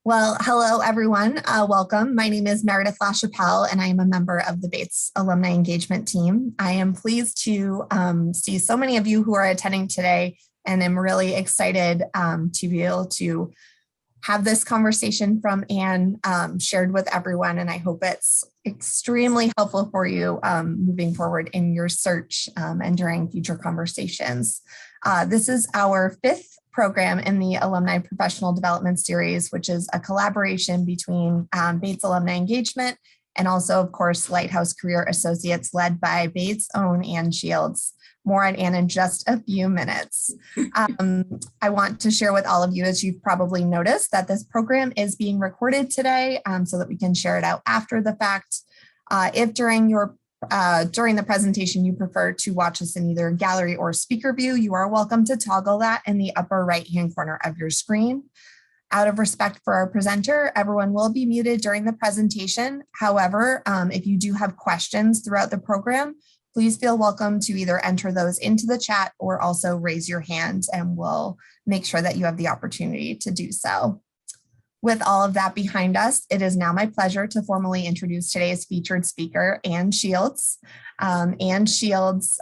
Well, hello, everyone. Welcome. My name is Meredith Lachapelle, and I am a member of the Bates Alumni Engagement Team. I am pleased to see so many of you who are attending today, and I'm really excited to be able to have this conversation from Anne shared with everyone, and I hope it's extremely helpful for you moving forward in your search and during future conversations. This is our fifth program in the Alumni Professional Development Series, which is a collaboration between Bates Alumni Engagement and also, of course, Lighthouse Career Associates led by Bates' own Anne Shields. More on Anne in just a few minutes. I want to share with all of you, as you've probably noticed, that this program is being recorded today so that we can share it out after the fact. If during the presentation you prefer to watch us in either gallery or speaker view, you are welcome to toggle that in the upper right-hand corner of your screen. Out of respect for our presenter, everyone will be muted during the presentation. However, if you do have questions throughout the program, please feel welcome to either enter those into the chat or also raise your hand, and we'll make sure that you have the opportunity to do so. With all of that behind us, it is now my pleasure to formally introduce today's featured speaker, Anne Shields. Anne Shields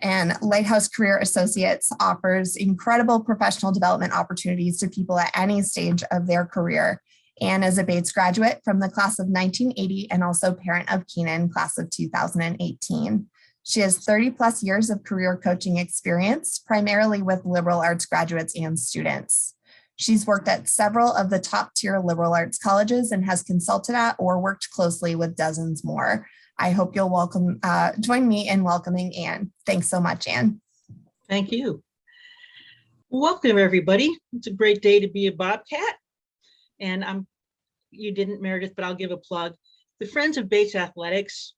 and Lighthouse Career Associates offers incredible professional development opportunities to people at any stage of their career. Anne is a Bates graduate from the class of 1980 and also parent of Keenan, class of 2018. She has 30 plus years of career coaching experience, primarily with liberal arts graduates and students. She's worked at several of the top tier liberal arts colleges and has consulted at or worked closely with dozens more. I hope you'll join me in welcoming Anne. Thanks so much, Anne. Thank you. Welcome, everybody. It's a great day to be a Bobcat. And you didn't, Meredith, but I'll give a plug. The Friends of Bates Athletics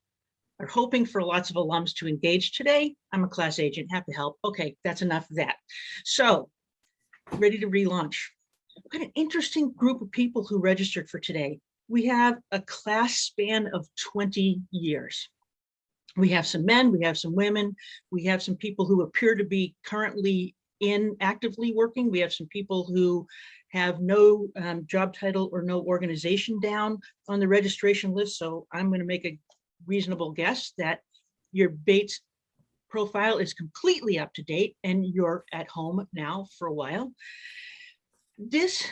are hoping for lots of alums to engage today. I'm a class agent, have to help. Okay, that's enough of that. So, ready to relaunch. We've got an interesting group of people who registered for today. We have a class span of 20 years. We have some men, we have some women, we have some people who appear to be currently actively working. We have some people who have no job title or no organization down on the registration list. So I'm going to make a reasonable guess that your Bates profile is completely up to date and you're at home now for a while. This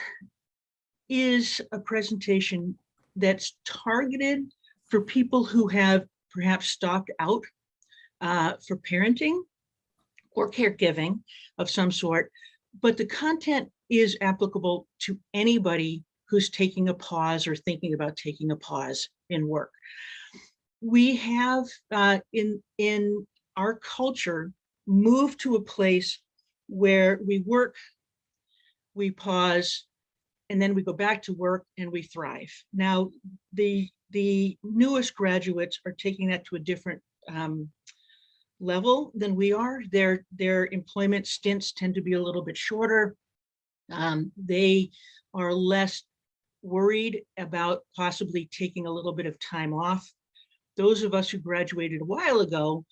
is a presentation that's targeted for people who have perhaps stopped out for parenting or caregiving of some sort, but the content is applicable to anybody who's taking a pause or thinking about taking a pause in work. We have in our culture moved to a place where we work, we pause, and then we go back to work and we thrive. Now, the newest graduates are taking that to a different level than we are. Their employment stints tend to be a little bit shorter. They are less worried about possibly taking a little bit of time off. Those of us who graduated a while ago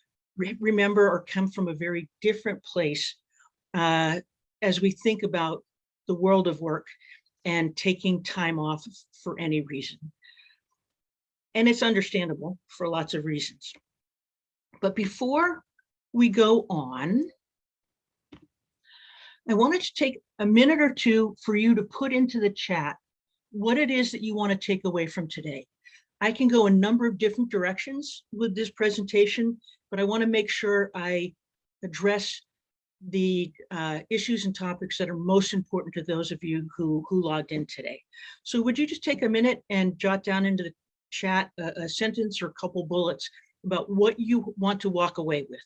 remember or come from a very different place as we think about the world of work and taking time off for any reason. And it's understandable for lots of reasons. But before we go on, I wanted to take a minute or two for you to put into the chat what it is that you want to take away from today. I can go a number of different directions with this presentation, but I want to make sure I address the issues and topics that are most important to those of you who logged in today. So would you just take a minute and jot down into the chat a sentence or a couple bullets about what you want to walk away with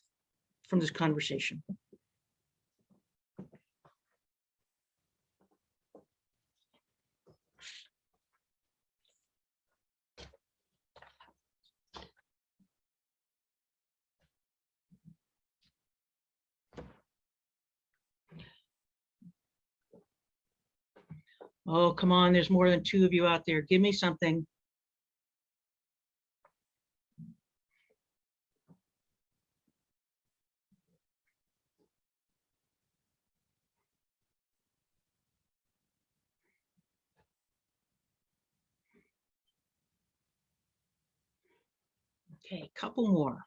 from this conversation? Oh, come on, there's more than two of you out there. Give me something. Okay, a couple more.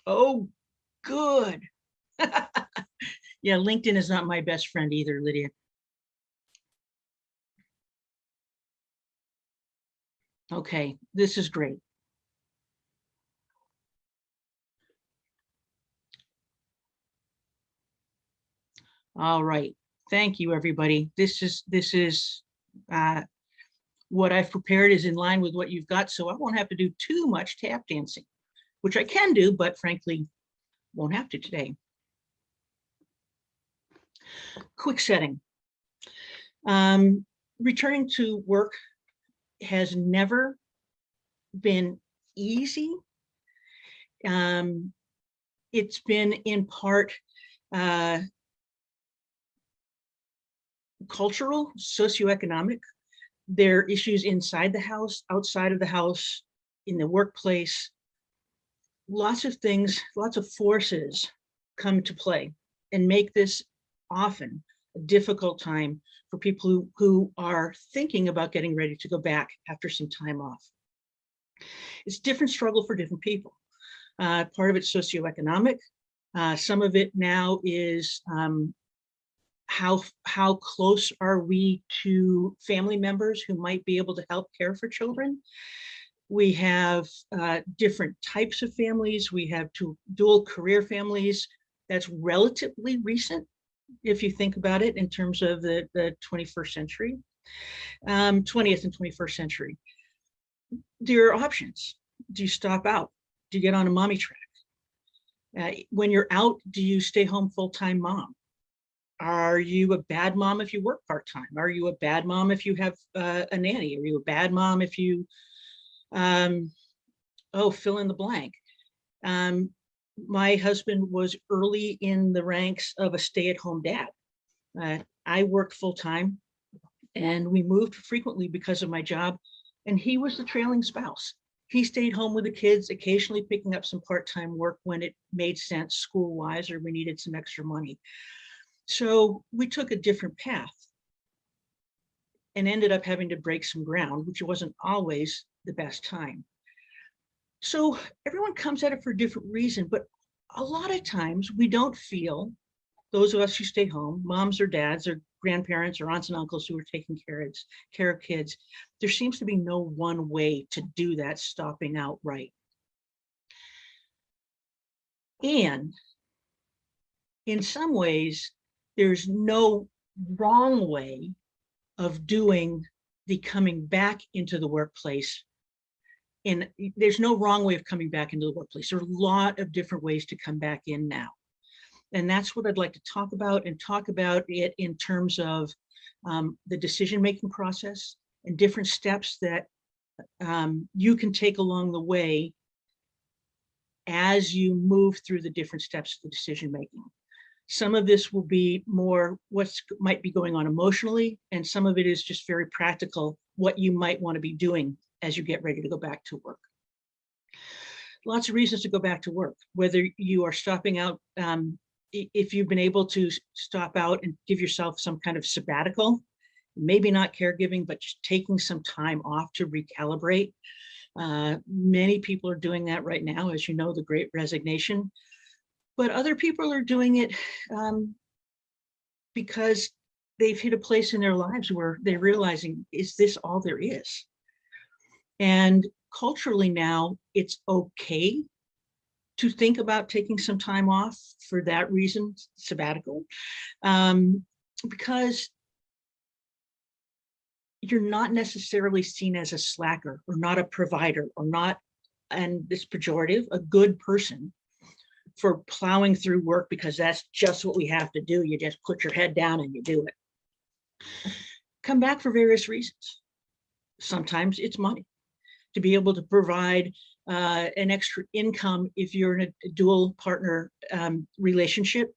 Oh, good. Yeah, LinkedIn is not my best friend either, Lydia. Okay, this is great. All right, thank you, everybody. This is what I've prepared is in line with what you've got, so I won't have to do too much tap dancing, which I can do, but frankly, won't have to today. Quick setting. Returning to work has never been easy. It's been in part cultural, socioeconomic. There are issues inside the house, outside of the house, in the workplace. Lots of things, lots of forces come to play and make this often a difficult time for people who are thinking about getting ready to go back after some time off. It's a different struggle for different people. Part of it's socioeconomic. Some of it now is how close are we to family members who might be able to help care for children. We have different types of families. We have dual career families. That's relatively recent, if you think about it in terms of the 21st century, 20th and 21st century. There are options. Do you stop out? Do you get on a mommy track? When you're out, do you stay home full-time mom? Are you a bad mom if you work part-time? Are you a bad mom if you have a nanny? Are you a bad mom if you, fill in the blank. My husband was early in the ranks of a stay-at-home dad. I worked full-time and we moved frequently because of my job, and he was the trailing spouse. He stayed home with the kids, occasionally picking up some part-time work when it made sense school-wise or we needed some extra money. So we took a different path and ended up having to break some ground, which wasn't always the best time. So everyone comes at it for a different reason, but a lot of times we don't feel, those of us who stay home, moms or dads or grandparents or aunts and uncles who are taking care of kids, there seems to be no one way to do that stopping out right. And in some ways, there's no wrong way of doing the coming back into the workplace. And there's no wrong way of coming back into the workplace. There are a lot of different ways to come back in now. And that's what I'd like to talk about, and talk about it in terms of the decision-making process and different steps that you can take along the way as you move through the different steps of the decision-making. Some of this will be more what might be going on emotionally, and some of it is just very practical, what you might want to be doing as you get ready to go back to work. Lots of reasons to go back to work, whether you are stopping out, if you've been able to stop out and give yourself some kind of sabbatical, maybe not caregiving, but just taking some time off to recalibrate. Many people are doing that right now, as you know, the Great Resignation. But other people are doing it because they've hit a place in their lives where they're realizing, is this all there is? And culturally now, it's okay to think about taking some time off for that reason, sabbatical, because you're not necessarily seen as a slacker or not a provider or not, and this pejorative, a good person for plowing through work because that's just what we have to do. You just put your head down and you do it. Come back for various reasons. Sometimes it's money, to be able to provide an extra income if you're in a dual partner relationship,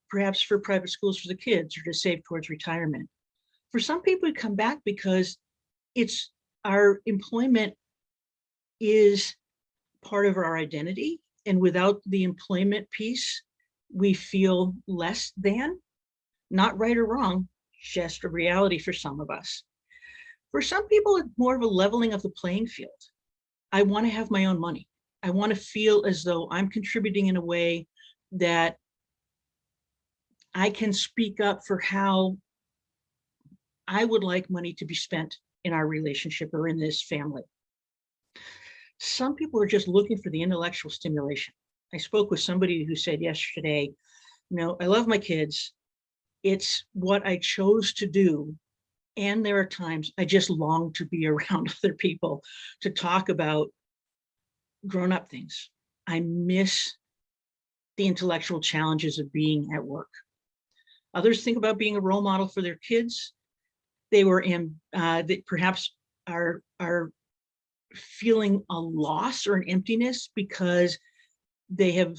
perhaps for private schools for the kids or to save towards retirement. For some people, we come back because it's our employment is part of our identity. And without the employment piece, we feel less than. Not right or wrong, just a reality for some of us. For some people, it's more of a leveling of the playing field. I want to have my own money. I want to feel as though I'm contributing in a way that I can speak up for how I would like money to be spent in our relationship or in this family. Some people are just looking for the intellectual stimulation. I spoke with somebody who said yesterday, I love my kids. It's what I chose to do. And there are times I just long to be around other people to talk about grown-up things. I miss the intellectual challenges of being at work. Others think about being a role model for their kids. They were they perhaps are feeling a loss or an emptiness because they've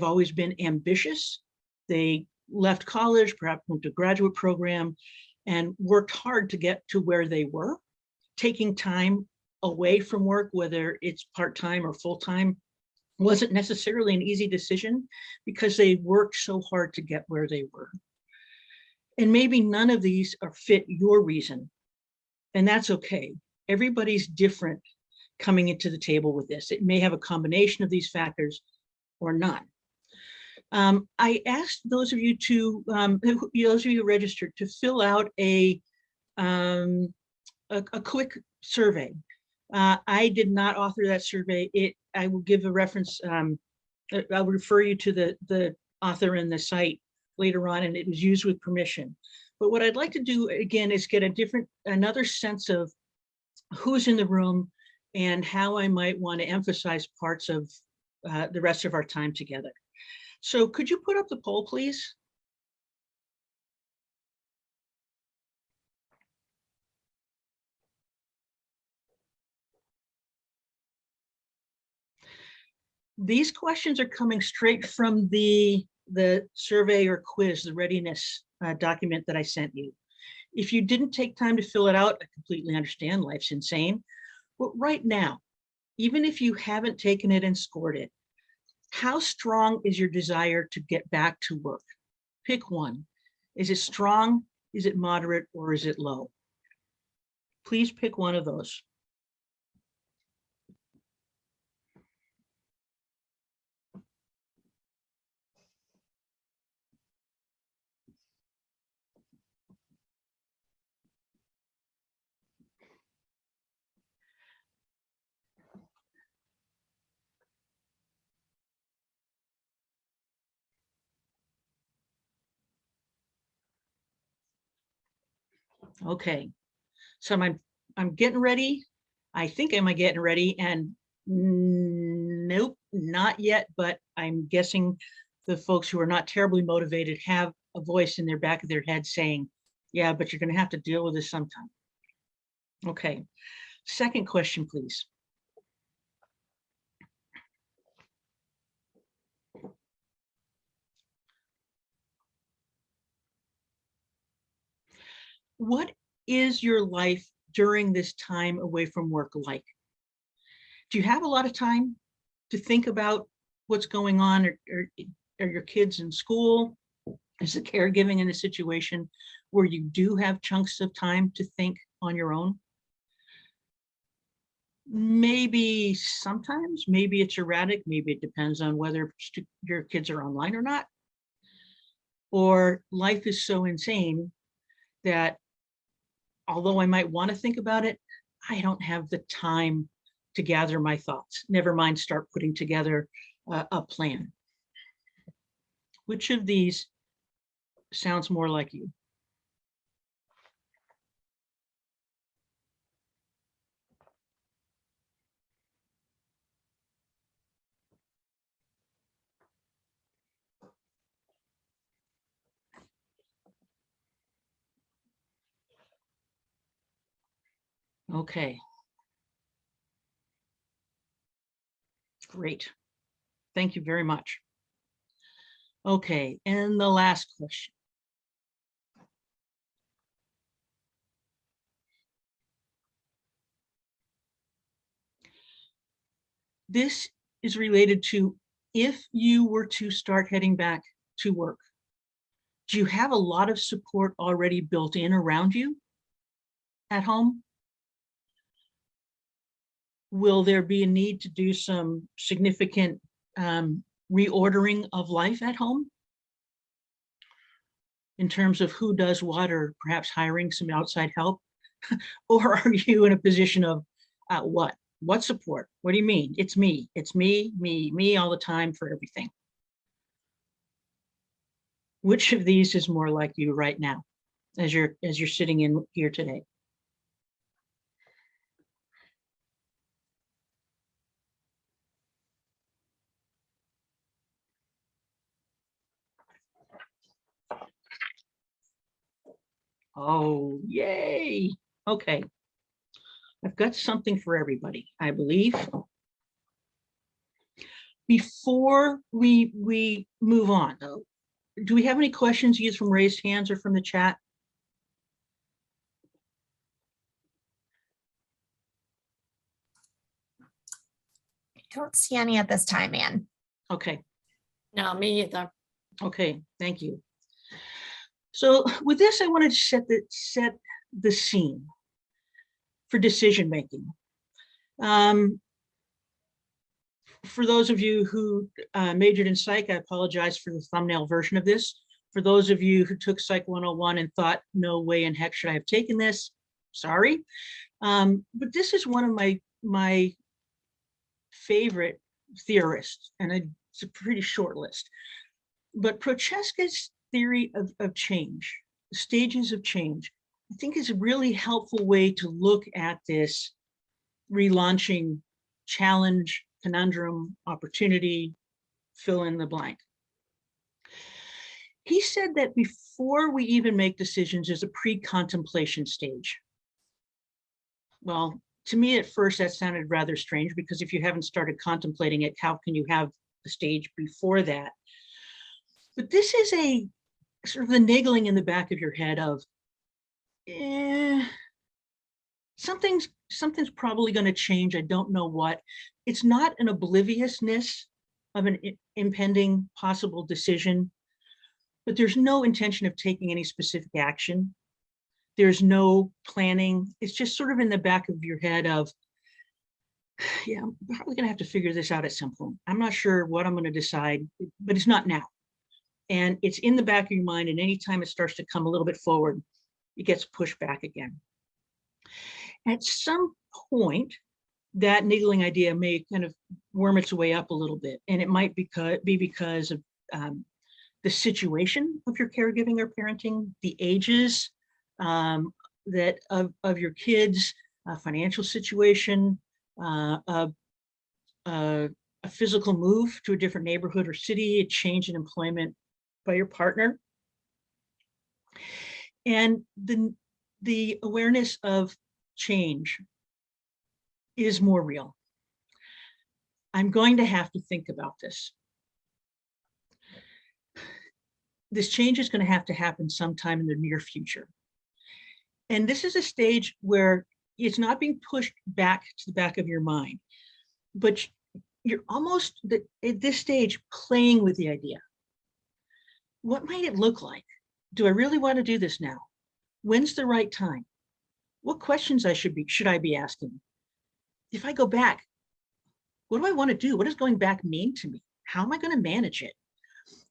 always been ambitious. They left college, perhaps went to a graduate program, and worked hard to get to where they were. Taking time away from work, whether it's part-time or full-time, wasn't necessarily an easy decision because they worked so hard to get where they were. And maybe none of these are fit your reason, and that's okay. Everybody's different coming into the table with this. It may have a combination of these factors or not. I asked those of you who registered to fill out a quick survey. I did not author that survey. I will give a reference. I'll refer you to the author and the site later on, and it was used with permission. But what I'd like to do again is get another sense of who's in the room and how I might want to emphasize parts of the rest of our time together. So could you put up the poll, please? These questions are coming straight from the survey or quiz, the readiness document that I sent you. If you didn't take time to fill it out, I completely understand, life's insane. But right now, even if you haven't taken it and scored it, how strong is your desire to get back to work? Pick one. Is it strong? Is it moderate? Or is it low? Please pick one of those. Okay, so I'm getting ready. I think I'm getting ready, and nope, not yet, but I'm guessing the folks who are not terribly motivated have a voice in their back of their head saying, yeah, but you're going to have to deal with this sometime. Okay, second question, please. What is your life during this time away from work like? Do you have a lot of time to think about what's going on? Are your kids in school? Is the caregiving in a situation where you do have chunks of time to think on your own? Maybe sometimes, maybe it's erratic, maybe it depends on whether your kids are online or not. Or life is so insane that although I might want to think about it, I don't have the time to gather my thoughts. Never mind start putting together a plan. Which of these sounds more like you? Okay. Great. Thank you very much. Okay, and the last question. This is related to if you were to start heading back to work, Do you have a lot of support already built in around you at home? Will there be a need to do some significant reordering of life at home in terms of who does what, or perhaps hiring some outside help? Or are you in a position of what? What support? What do you mean? It's me. It's me all the time for everything. Which of these is more like you right now as you're sitting in here today? Oh, yay. Okay. I've got something for everybody, I believe. Before we move on, though, do we have any questions either from raised hands or from the chat? I don't see any at this time, Anne. Okay. No, me either. Okay, thank you. So with this, I wanted to set the scene for decision making. For those of you who majored in psych, I apologize for the thumbnail version of this. For those of you who took Psych 101 and thought, no way in heck should I have taken this, sorry. But this is one of my favorite theorists, and it's a pretty short list. But Prochaska's theory of change, stages of change, I think is a really helpful way to look at this relaunching challenge, conundrum, opportunity, fill in the blank. He said that before we even make decisions, there's a pre-contemplation stage. Well, to me at first that sounded rather strange, because if you haven't started contemplating it, how can you have the stage before that? But this is a sort of the niggling in the back of your head of, something's probably going to change. I don't know what. It's not an obliviousness of an impending possible decision, but there's no intention of taking any specific action. There's no planning. It's just sort of in the back of your head of, yeah, I'm probably going to have to figure this out at some point. I'm not sure what I'm going to decide, but it's not now. And it's in the back of your mind, and anytime it starts to come a little bit forward, it gets pushed back again. At some point, that niggling idea may kind of worm its way up a little bit, and it might be because of the situation of your caregiving or parenting, the ages that of your kids, financial situation, a physical move to a different neighborhood or city, a change in employment by your partner, and the awareness of change is more real. I'm going to have to think about this. This change is going to have to happen sometime in the near future. And this is a stage where it's not being pushed back to the back of your mind, but you're almost at this stage playing with the idea. What might it look like? Do I really want to do this now? When's the right time? What questions should I be asking? If I go back, what do I want to do? What does going back mean to me? How am I going to manage it?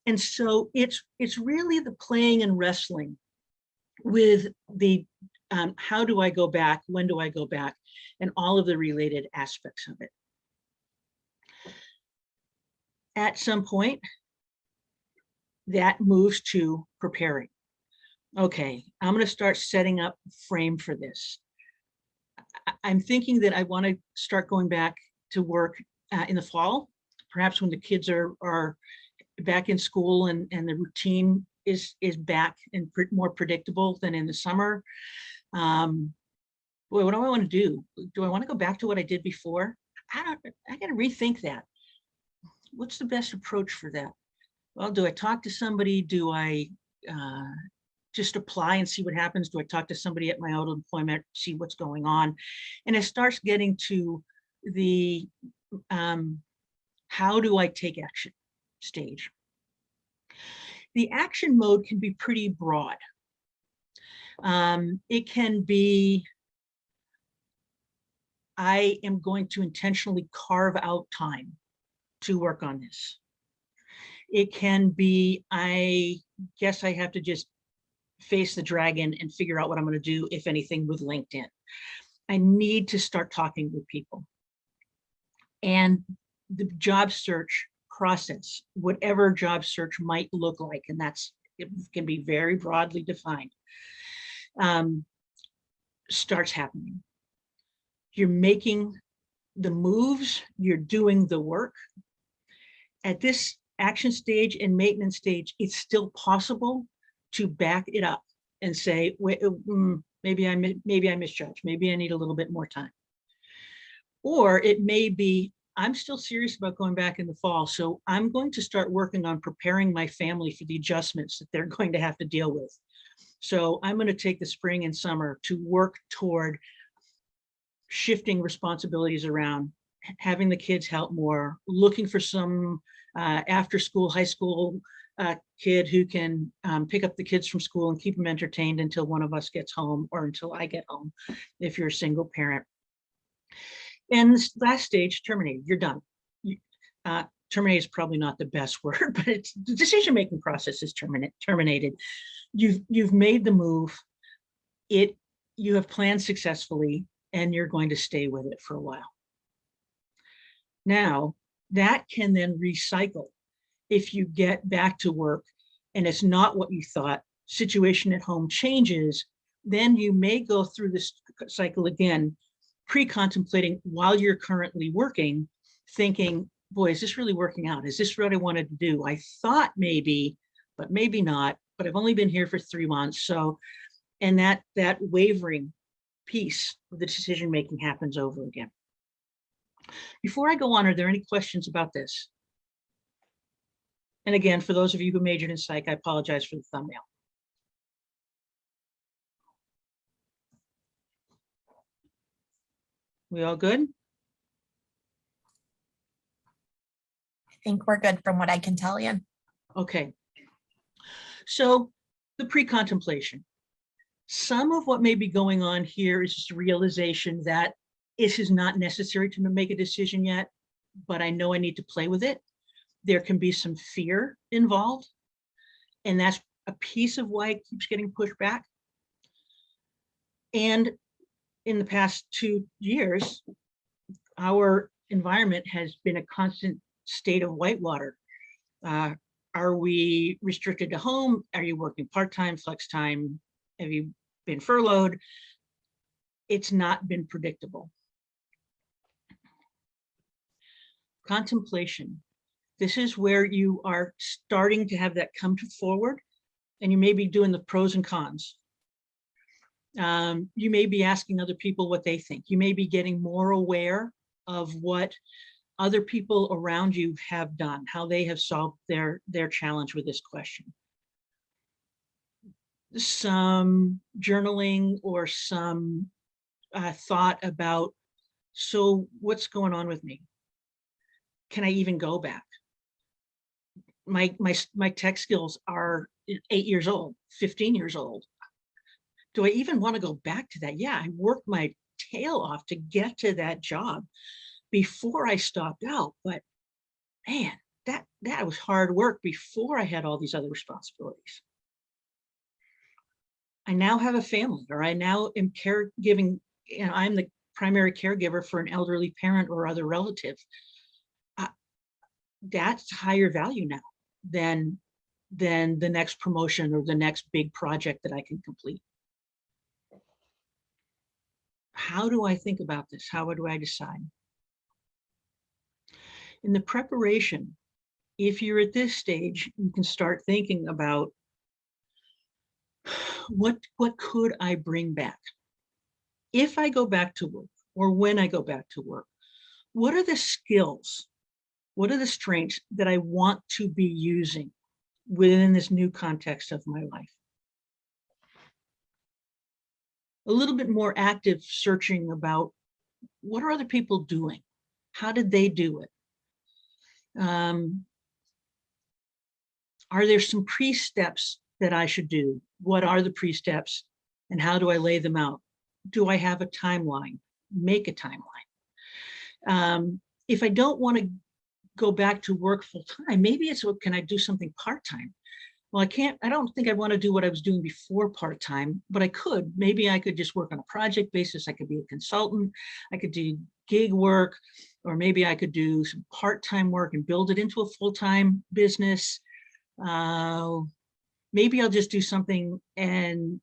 And so it's really the playing and wrestling with the how do I go back? When do I go back? And all of the related aspects of it. At some point, that moves to preparing. Okay, I'm going to start setting up frame for this. I'm thinking that I want to start going back to work in the fall, perhaps when the kids are back in school and the routine is back and more predictable than in the summer. Boy, what do I want to do? Do I want to go back to what I did before? I got to rethink that. What's the best approach for that? Well, do I talk to somebody? Do I just apply and see what happens? Do I talk to somebody at my old employment, see what's going on? And it starts getting to the how do I take action stage. The action mode can be pretty broad. It can be, I am going to intentionally carve out time to work on this. It can be, I guess I have to just face the dragon and figure out what I'm going to do, if anything, with LinkedIn. I need to start talking with people. And the job search process, whatever job search might look like, and it can be very broadly defined, starts happening. You're making the moves, you're doing the work. At this action stage and maintenance stage, it's still possible to back it up and say, wait, maybe I misjudged, maybe I need a little bit more time. Or it may be, I'm still serious about going back in the fall, so I'm going to start working on preparing my family for the adjustments that they're going to have to deal with. So I'm going to take the spring and summer to work toward shifting responsibilities around, having the kids help more, looking for some after school, high school kid who can pick up the kids from school and keep them entertained until one of us gets home, or until I get home, if you're a single parent. And this last stage, terminate, you're done. Terminate is probably not the best word, but it's the decision-making process is terminated. You've made the move. You have planned successfully, and you're going to stay with it for a while. Now, that can then recycle. If you get back to work and it's not what you thought, situation at home changes, then you may go through this cycle again, pre-contemplating while you're currently working, thinking, boy, is this really working out? Is this what I wanted to do? I thought maybe, but maybe not, but I've only been here for 3 months. So, and that wavering piece of the decision-making happens over again. Before I go on, are there any questions about this? And again, for those of you who majored in psych, I apologize for the thumbnail. We all good? I think we're good from what I can tell you. Okay. So the pre-contemplation. Some of what may be going on here is just a realization that this is not necessary to make a decision yet, but I know I need to play with it. There can be some fear involved, and that's a piece of why it keeps getting pushed back. And in the past 2 years, our environment has been a constant state of whitewater. Are we restricted to home? Are you working part-time, flex time? Have you been furloughed? It's not been predictable. Contemplation. This is where you are starting to have that come forward, and you may be doing the pros and cons. You may be asking other people what they think. You may be getting more aware of what other people around you have done, how they have solved their challenge with this question. Some journaling or some thought about, so what's going on with me? Can I even go back? My tech skills are 8 years old, 15 years old. Do I even want to go back to that? Yeah, I worked my tail off to get to that job before I stopped out, but man, that was hard work before I had all these other responsibilities. I now have a family, or I now am caregiving, and I'm the primary caregiver for an elderly parent or other relative. That's higher value now than the next promotion or the next big project that I can complete. How do I think about this? How do I decide? In the preparation, if you're at this stage, you can start thinking about what could I bring back? If I go back to work, or when I go back to work, what are the skills? What are the strengths that I want to be using within this new context of my life? A little bit more active searching about what are other people doing? How did they do it? Are there some pre-steps that I should do? What are the pre-steps and how do I lay them out? Do I have a timeline? Make a timeline. If I don't want to go back to work full time, maybe it's, well, can I do something part-time? Well, I don't think I want to do what I was doing before part-time, but I could. Maybe I could just work on a project basis. I could be a consultant. I could do gig work, or maybe I could do some part-time work and build it into a full-time business. Maybe I'll just do something and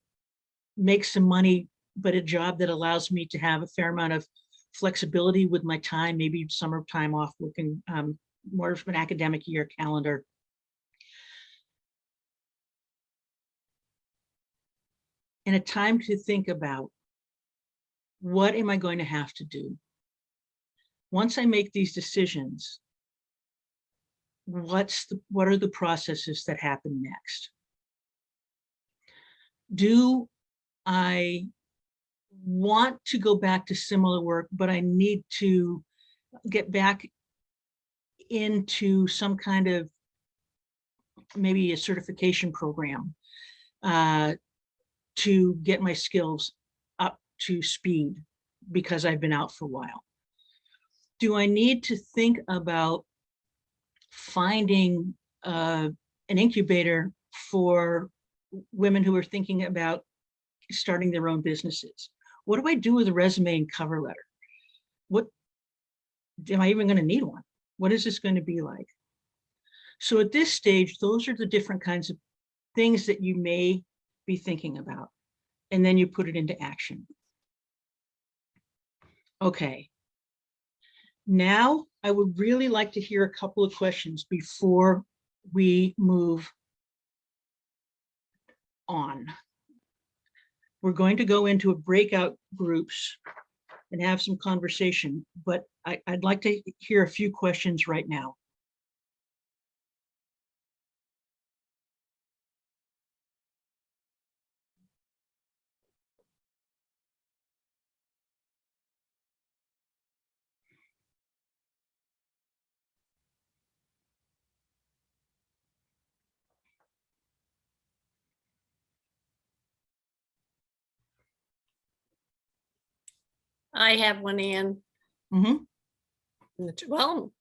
make some money, but a job that allows me to have a fair amount of flexibility with my time, maybe summer time off, working more of an academic year calendar. And a time to think about, what am I going to have to do? Once I make these decisions, what are the processes that happen next? Do I want to go back to similar work, but I need to get back into some kind of maybe a certification program to get my skills up to speed because I've been out for a while? Do I need to think about finding an incubator for women who are thinking about starting their own businesses? What do I do with a resume and cover letter? What am I even going to need one? What is this going to be like? So at this stage, those are the different kinds of things that you may be thinking about, and then you put it into action. Okay. Now, I would really like to hear a couple of questions before we move on. We're going to go into a breakout groups and have some conversation, but I'd like to hear a few questions right now. I have one in. Mm-hmm. Well,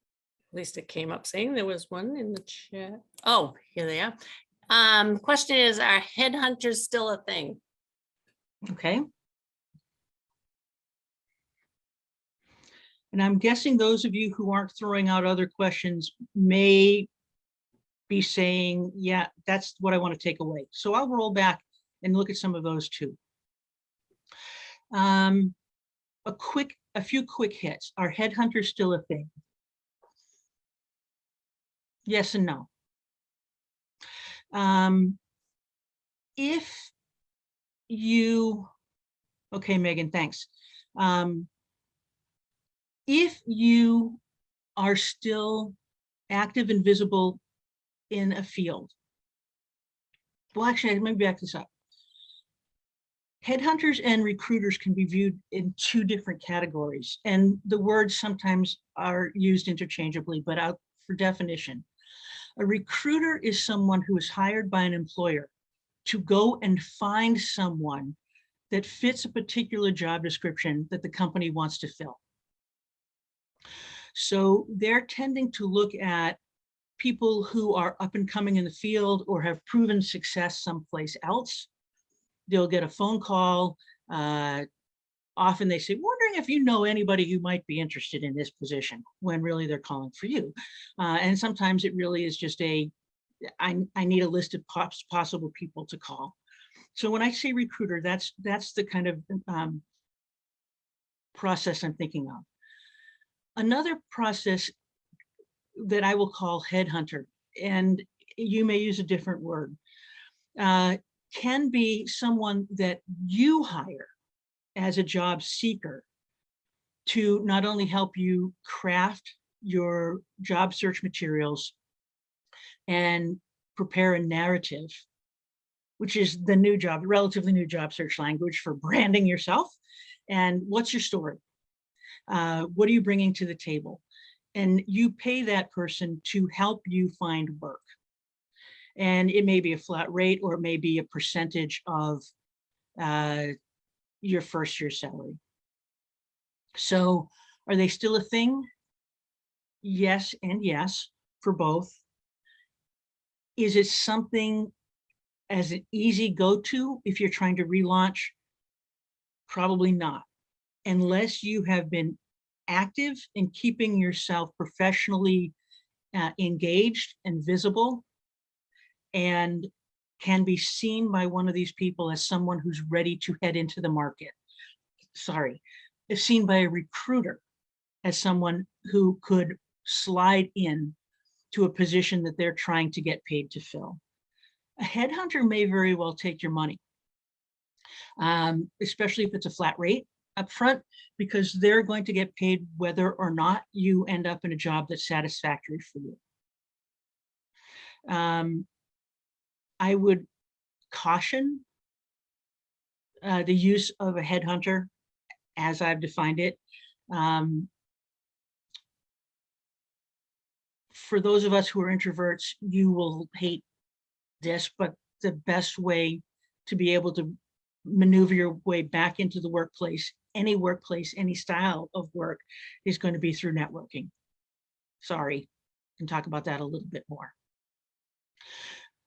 at least it came up saying there was one in the chat. Oh, here they are. Question is, are headhunters still a thing? Okay. And I'm guessing those of you who aren't throwing out other questions may be saying, yeah, that's what I want to take away. So I'll roll back and look at some of those too. A few quick hits. Are headhunters still a thing? Yes and no. If you, okay, Megan, thanks. If you are still active and visible in a field, well, actually, let me back this up. Headhunters and recruiters can be viewed in two different categories, and the words sometimes are used interchangeably, but out for definition. A recruiter is someone who is hired by an employer to go and find someone that fits a particular job description that the company wants to fill. So they're tending to look at people who are up and coming in the field or have proven success someplace else. They'll get a phone call. Often they say, wondering if you know anybody who might be interested in this position, when really they're calling for you. And sometimes it really is just I need a list of possible people to call. So when I say recruiter, that's the kind of process I'm thinking of. Another process that I will call headhunter, and you may use a different word, can be someone that you hire as a job seeker to not only help you craft your job search materials and prepare a narrative, which is the new job, relatively new job search language for branding yourself. And what's your story? What are you bringing to the table? And you pay that person to help you find work. And it may be a flat rate, or it may be a percentage of your first year's salary. So are they still a thing? Yes and yes for both. Is it something as an easy go-to if you're trying to relaunch? Probably not, unless you have been active in keeping yourself professionally engaged and visible, and can be seen by one of these people as someone who's ready to head into the market. Sorry, is seen by a recruiter as someone who could slide in to a position that they're trying to get paid to fill. A headhunter may very well take your money, especially if it's a flat rate up front, because they're going to get paid whether or not you end up in a job that's satisfactory for you. I would caution the use of a headhunter as I've defined it. For those of us who are introverts, you will hate this, but the best way to be able to maneuver your way back into the workplace, any style of work, is going to be through networking. Sorry, can talk about that a little bit more.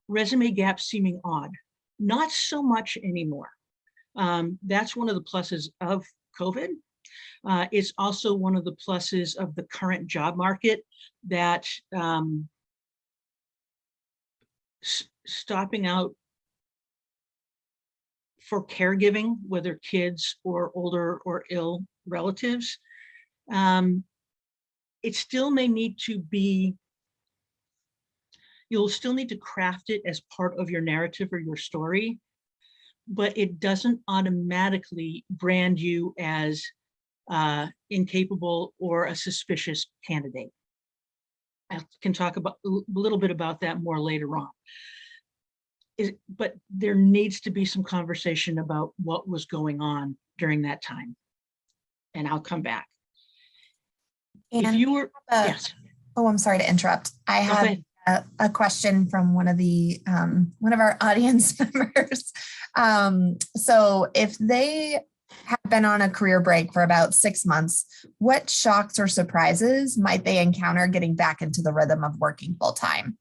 Resume gaps seeming odd, not so much anymore. That's one of the pluses of COVID. It's also one of the pluses of the current job market, that stopping out for caregiving, whether kids or older or ill relatives, it still may need to be, you'll still need to craft it as part of your narrative or your story, but it doesn't automatically brand you as incapable or a suspicious candidate. I can talk about a little bit about that more later on. But there needs to be some conversation about what was going on during that time. And I'll come back. And if you were, yes. Oh, I'm sorry to interrupt. I have a question from one of our audience members. So if they have been on a career break for about 6 months, what shocks or surprises might they encounter getting back into the rhythm of working full time?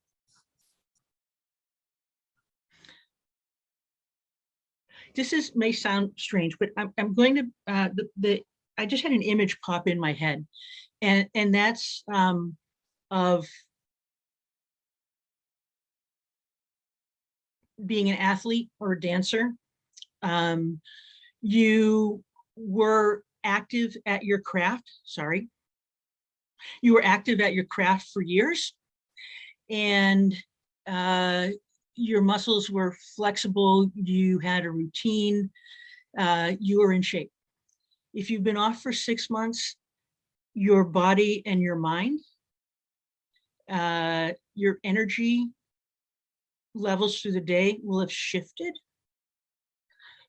This may sound strange, but I'm going to, I just had an image pop in my head, and that's of being an athlete or a dancer. You were active at your craft, you were active at your craft for years, and your muscles were flexible, you had a routine, you were in shape. If you've been off for 6 months, your body and your mind, your energy levels through the day will have shifted.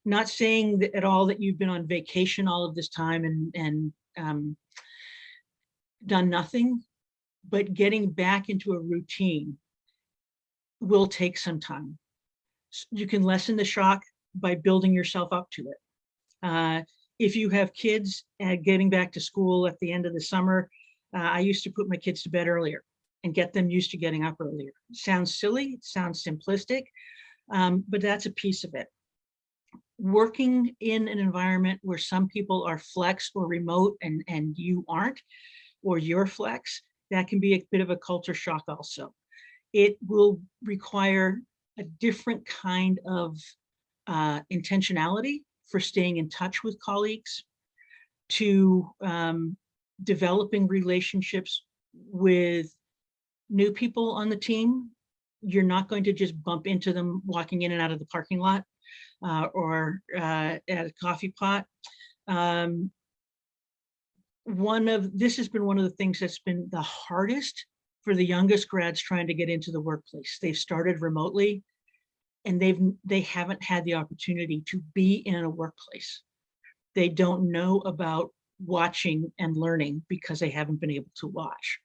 Not saying that at all that you've been on vacation all of this time and done nothing, but getting back into a routine will take some time. You can lessen the shock by building yourself up to it. If you have kids getting back to school at the end of the summer, I used to put my kids to bed earlier and get them used to getting up earlier. It sounds silly, it sounds simplistic, but that's a piece of it. Working in an environment where some people are flex or remote and you aren't, or you're flex, that can be a bit of a culture shock also. It will require a different kind of intentionality for staying in touch with colleagues, to developing relationships with new people on the team. You're not going to just bump into them walking in and out of the parking lot or at a coffee pot. This has been one of the things that's been the hardest for the youngest grads trying to get into the workplace. They've started remotely, and they haven't had the opportunity to be in a workplace. They don't know about watching and learning because they haven't been able to watch.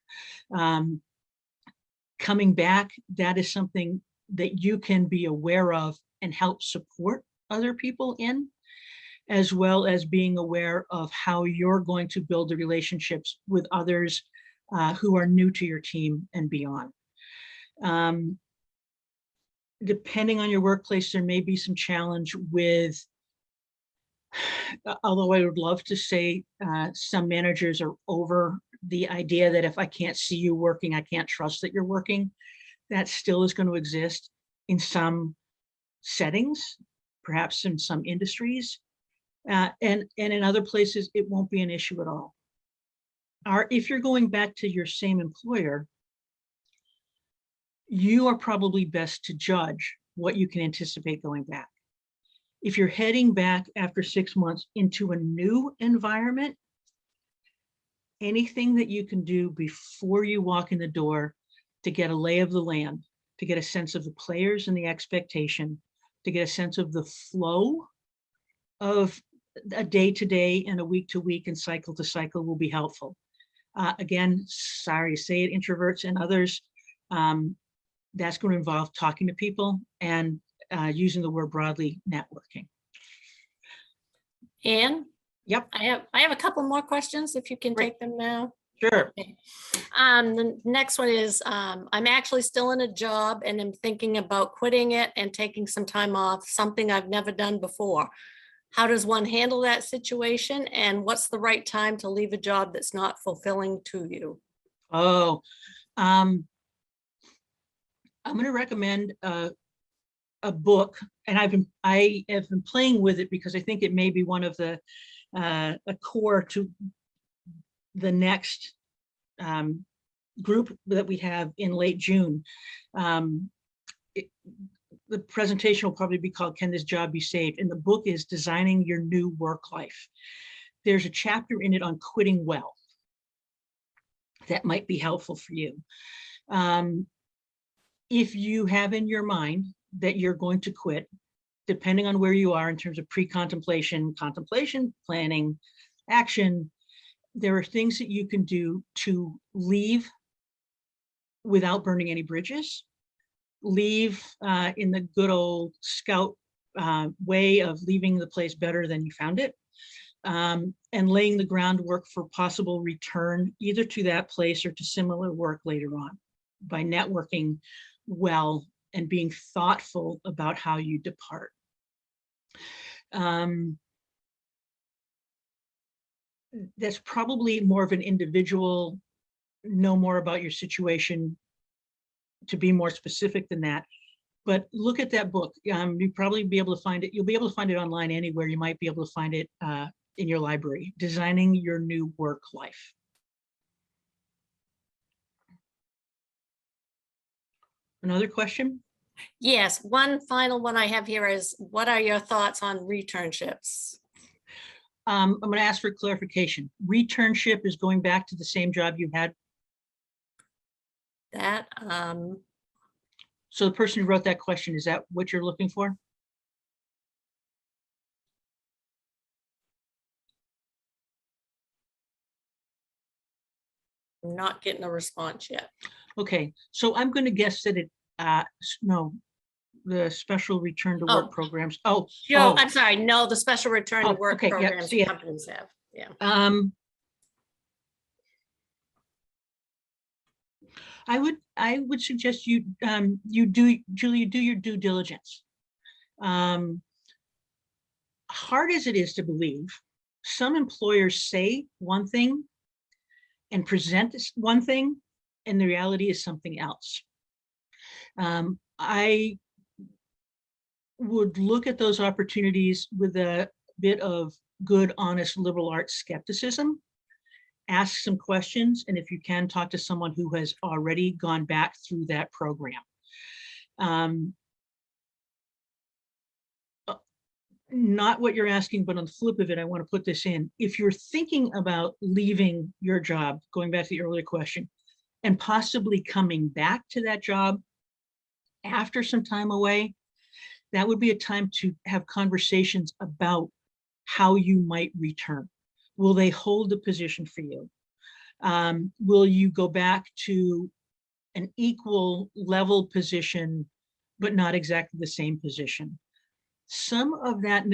Coming back, that is something that you can be aware of and help support other people in, as well as being aware of how you're going to build the relationships with others who are new to your team and beyond. Depending on your workplace, there may be some challenge with, although I would love to say some managers are over the idea that if I can't see you working, I can't trust that you're working. That still is going to exist in some settings, perhaps in some industries, and in other places, it won't be an issue at all. If you're going back to your same employer, you are probably best to judge what you can anticipate going back. If you're heading back after 6 months into a new environment, anything that you can do before you walk in the door to get a lay of the land, to get a sense of the players and the expectation, to get a sense of the flow of a day-to-day and a week-to-week and cycle-to-cycle will be helpful. Again, sorry to say it, introverts and others, that's going to involve talking to people and using the word broadly, networking. Anne? Yep. I have a couple more questions if you can Great. take them now. Sure. Okay. The next one is, I'm actually still in a job and I'm thinking about quitting it and taking some time off, something I've never done before. How does one handle that situation? And what's the right time to leave a job that's not fulfilling to you? Oh, I'm going to recommend a book, and I have been playing with it because I think it may be one of the a core to the next group that we have in late June. The presentation will probably be called "Can This Job Be Saved?" And the book is Designing Your New Work Life. There's a chapter in it on quitting well that might be helpful for you. If you have in your mind that you're going to quit, depending on where you are in terms of pre-contemplation, contemplation, planning, action, there are things that you can do to leave without burning any bridges, leave in the good old scout way of leaving the place better than you found it, and laying the groundwork for possible return either to that place or to similar work later on by networking well and being thoughtful about how you depart. That's probably more of an individual, know more about your situation to be more specific than that. But look at that book. You'll probably be able to find it. You'll be able to find it online anywhere. You might be able to find it in your library, Designing Your New Work Life. Another question? Yes, one final one I have here is, what are your thoughts on returnships? I'm going to ask for clarification. Returnship is going back to the same job you had? That, So the person who wrote that question, is that what you're looking for? I'm not getting a response yet. Okay, so I'm going to guess that it, no, the special return to work programs. Oh, Joe, I'm sorry. No, the special return to work okay, yeah, programs so yeah. companies have. Yeah. I would suggest you you do, Julie, do your due diligence. Hard as it is to believe, some employers say one thing and present one thing, and the reality is something else. I would look at those opportunities with a bit of good, honest, liberal arts skepticism. Ask some questions, and if you can, talk to someone who has already gone back through that program. Not what you're asking, but on the flip of it, I want to put this in. If you're thinking about leaving your job, going back to the earlier question, and possibly coming back to that job after some time away, that would be a time to have conversations about how you might return. Will they hold the position for you? Will you go back to an equal level position but not exactly the same position. Some of that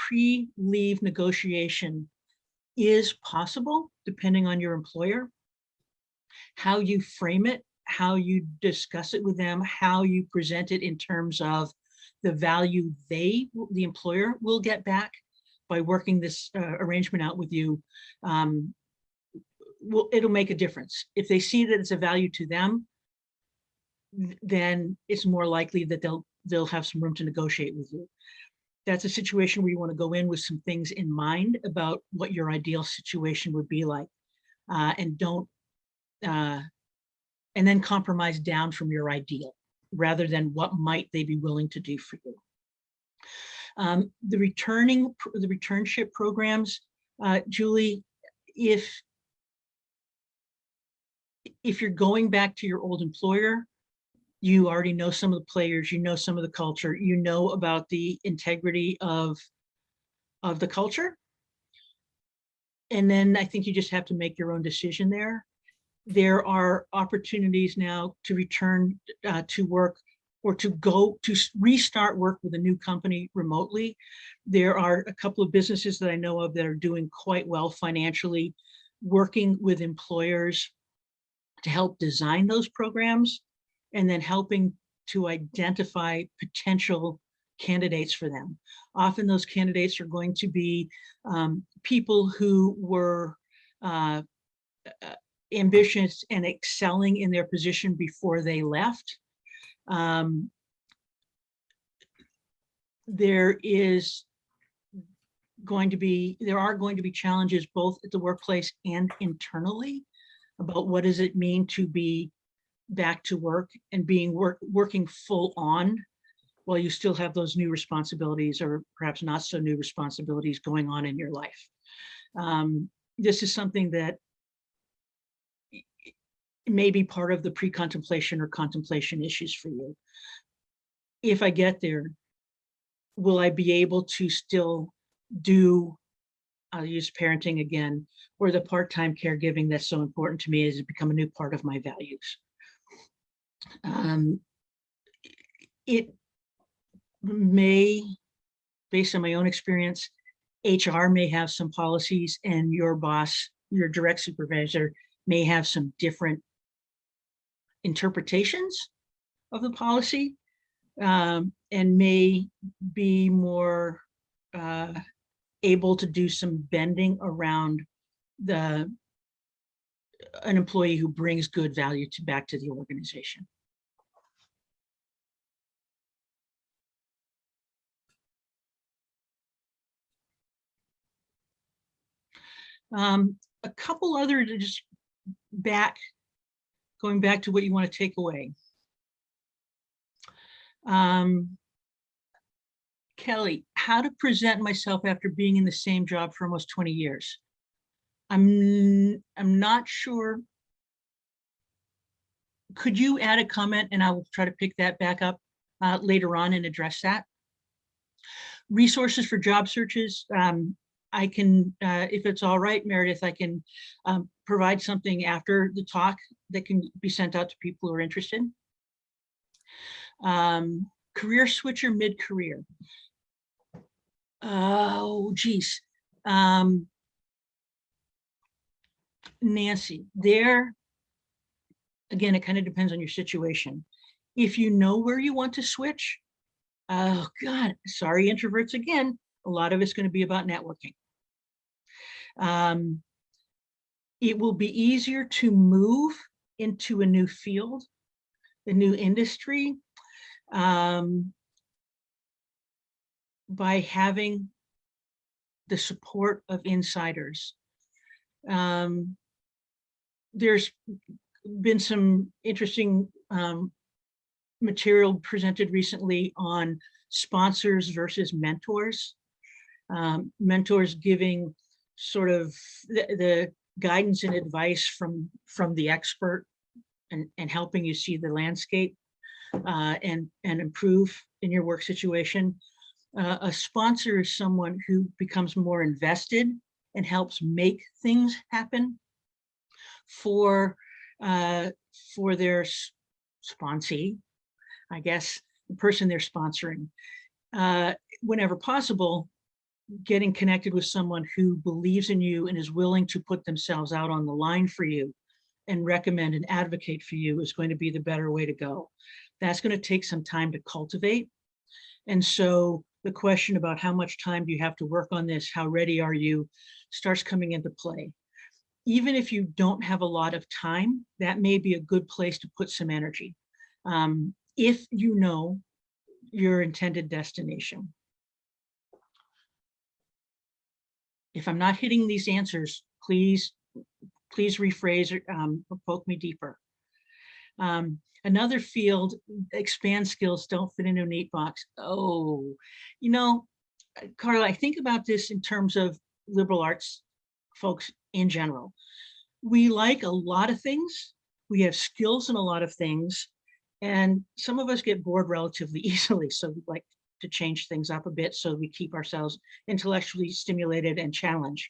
pre-leave negotiation is possible depending on your employer. How you frame it, how you discuss it with them, how you present it in terms of the value the employer will get back by working this arrangement out with you, it'll make a difference. If they see that it's a value to them, then it's more likely that they'll have some room to negotiate with you. That's a situation where you want to go in with some things in mind about what your ideal situation would be like, and then compromise down from your ideal rather than what might they be willing to do for you. The returnship programs, Julie, if you're going back to your old employer, you already know some of the players, you know some of the culture, you know about the integrity of the culture. And then I think you just have to make your own decision there. There are opportunities now to return to work or to restart work with a new company remotely. There are a couple of businesses that I know of that are doing quite well financially, working with employers to help design those programs and then helping to identify potential candidates for them. Often those candidates are going to be people who were ambitious and excelling in their position before they left. There are going to be challenges both at the workplace and internally about what does it mean to be back to work and working full on while you still have those new responsibilities or perhaps not so new responsibilities going on in your life. This is something that may be part of the pre-contemplation or contemplation issues for you. If I get there, will I be able to still do, I'll use parenting again, or the part-time caregiving that's so important to me has become a new part of my values. It may, based on my own experience, HR may have some policies and your boss, your direct supervisor may have some different interpretations of the policy, and may be more able to do some bending around an employee who brings good value back to the organization. A couple other just going back to what you want to take away. Kelly, how to present myself after being in the same job for almost 20 years. I'm not sure. Could you add a comment and I will try to pick that back up later on and address that. Resources for job searches. I can, if it's all right, Meredith, I can provide something after the talk that can be sent out to people who are interested. Career switcher mid-career. Oh, geez. Nancy, there, again, it kind of depends on your situation. If you know where you want to switch, oh God, sorry, introverts again, a lot of it's going to be about networking. It will be easier to move into a new field, a new industry, by having the support of insiders. There's been some interesting material presented recently on sponsors versus mentors. Mentors giving sort of the guidance and advice from the expert and helping you see the landscape and improve in your work situation. A sponsor is someone who becomes more invested and helps make things happen for their sponsee, I guess, the person they're sponsoring. Whenever possible, getting connected with someone who believes in you and is willing to put themselves out on the line for you and recommend and advocate for you is going to be the better way to go. That's going to take some time to cultivate. And so the question about how much time do you have to work on this, how ready are you, starts coming into play. Even if you don't have a lot of time, that may be a good place to put some energy. If you know your intended destination. If I'm not hitting these answers, please rephrase or poke me deeper. Another field, expand skills, don't fit into a neat box. Oh, you know, Carla, I think about this in terms of liberal arts folks in general. We like a lot of things. We have skills in a lot of things. And some of us get bored relatively easily. So we like to change things up a bit so we keep ourselves intellectually stimulated and challenged.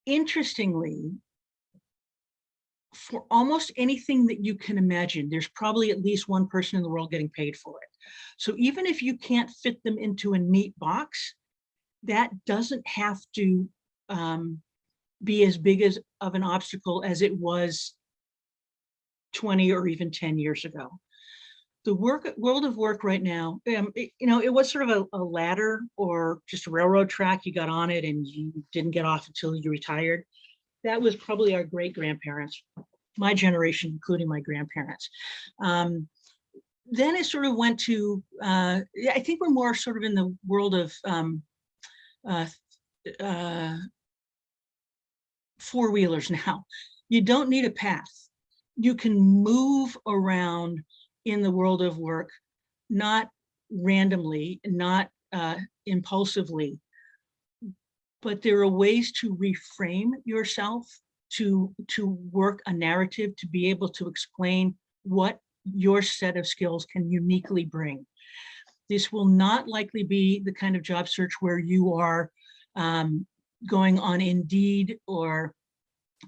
Interestingly, for almost anything that you can imagine, there's probably at least one person in the world getting paid for it. So even if you can't fit them into a neat box, that doesn't have to be as big of an obstacle as it was 20 or even 10 years ago. The world of work right now, it was sort of a ladder or just a railroad track. You got on it and you didn't get off until you retired. That was probably our great-grandparents, my generation, including my grandparents. Then it sort of went to, I think we're more sort of in the world of four-wheelers now. You don't need a path. You can move around in the world of work, not randomly, not impulsively, but there are ways to reframe yourself, to work a narrative, to be able to explain what your set of skills can uniquely bring. This will not likely be the kind of job search where you are going on Indeed or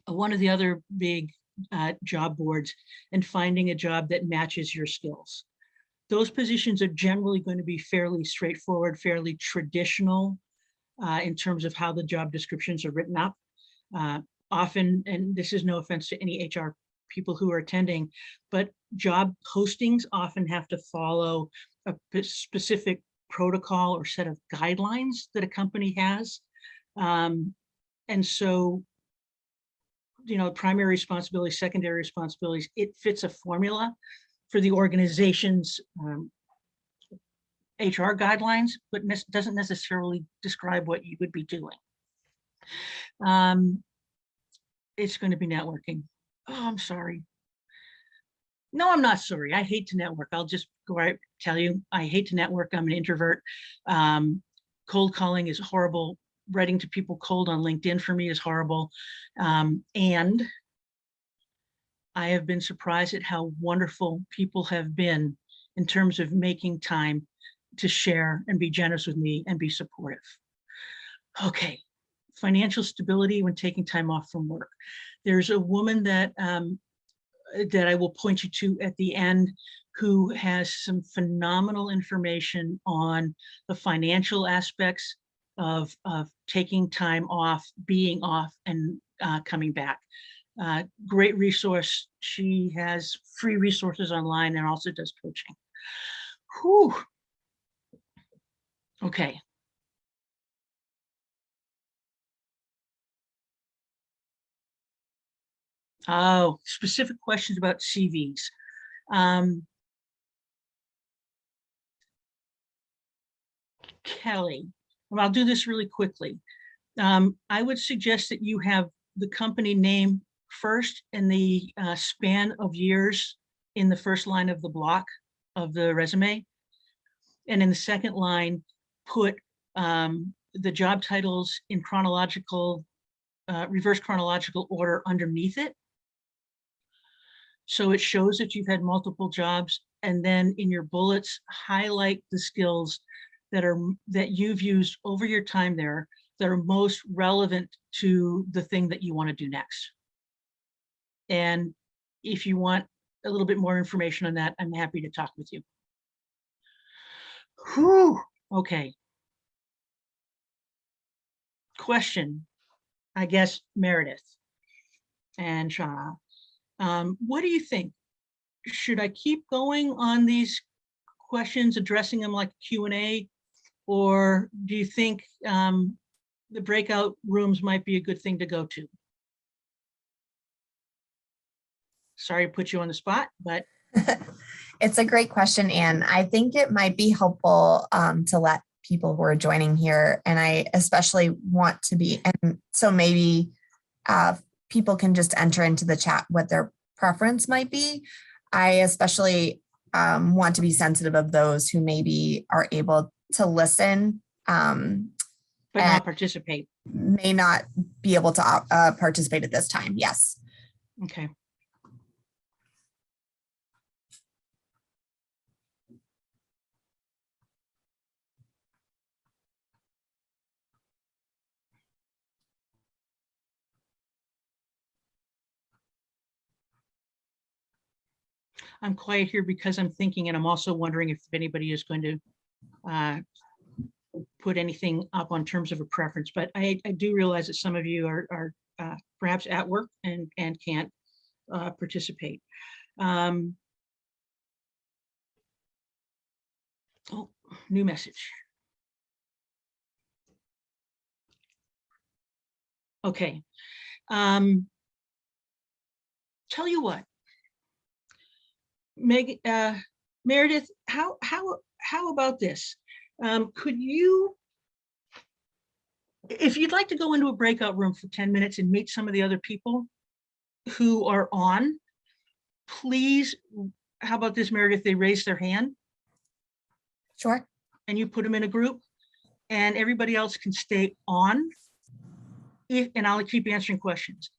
one of the other big job boards and finding a job that matches your skills. Those positions are generally going to be fairly straightforward, fairly traditional in terms of how the job descriptions are written up. Often, and this is no offense to any HR people who are attending, but job postings often have to follow a specific protocol or set of guidelines that a company has. And so, primary responsibilities, secondary responsibilities, it fits a formula for the organization's HR guidelines, but doesn't necessarily describe what you would be doing. It's going to be networking. Oh, I'm sorry. No, I'm not sorry. I hate to network. I'll just go right tell you, I hate to network. I'm an introvert. Cold calling is horrible. Writing to people cold on LinkedIn for me is horrible. And I have been surprised at how wonderful people have been in terms of making time to share and be generous with me and be supportive. Okay, financial stability when taking time off from work. There's a woman that I will point you to at the end who has some phenomenal information on the financial aspects of taking time off, being off, and coming back. Great resource. She has free resources online and also does coaching. Whew. Okay. Oh, specific questions about CVs. Kelly, and I'll do this really quickly. I would suggest that you have the company name first and the span of years in the first line of the block of the resume. And in the second line, put the job titles in chronological, reverse chronological order underneath it. So it shows that you've had multiple jobs, and then in your bullets, highlight the skills that you've used over your time there that are most relevant to the thing that you want to do next. And if you want a little bit more information on that, I'm happy to talk with you. Whew, okay. Question, I guess, Meredith and Shauna. What do you think? Should I keep going on these questions, addressing them like Q&A, or do you think the breakout rooms might be a good thing to go to? Sorry to put you on the spot, but. It's a great question, Anne. I think it might be helpful to let people who are joining here, and I especially want to be, and so maybe people can just enter into the chat what their preference might be. I especially want to be sensitive of those who maybe are able to listen but not participate. May not be able to participate at this time. Yes. Okay. I'm quiet here because I'm thinking, and I'm also wondering if anybody is going to put anything up on terms of a preference, but I do realize that some of you are perhaps at work and can't participate. Oh, new message. Okay. Tell you what, Meredith, how about this? Could you, if you'd like to go into a breakout room for 10 minutes and meet some of the other people who are on, please, how about this, Meredith? They raise their hand. Sure. And you put them in a group, and everybody else can stay on. And I'll keep answering questions.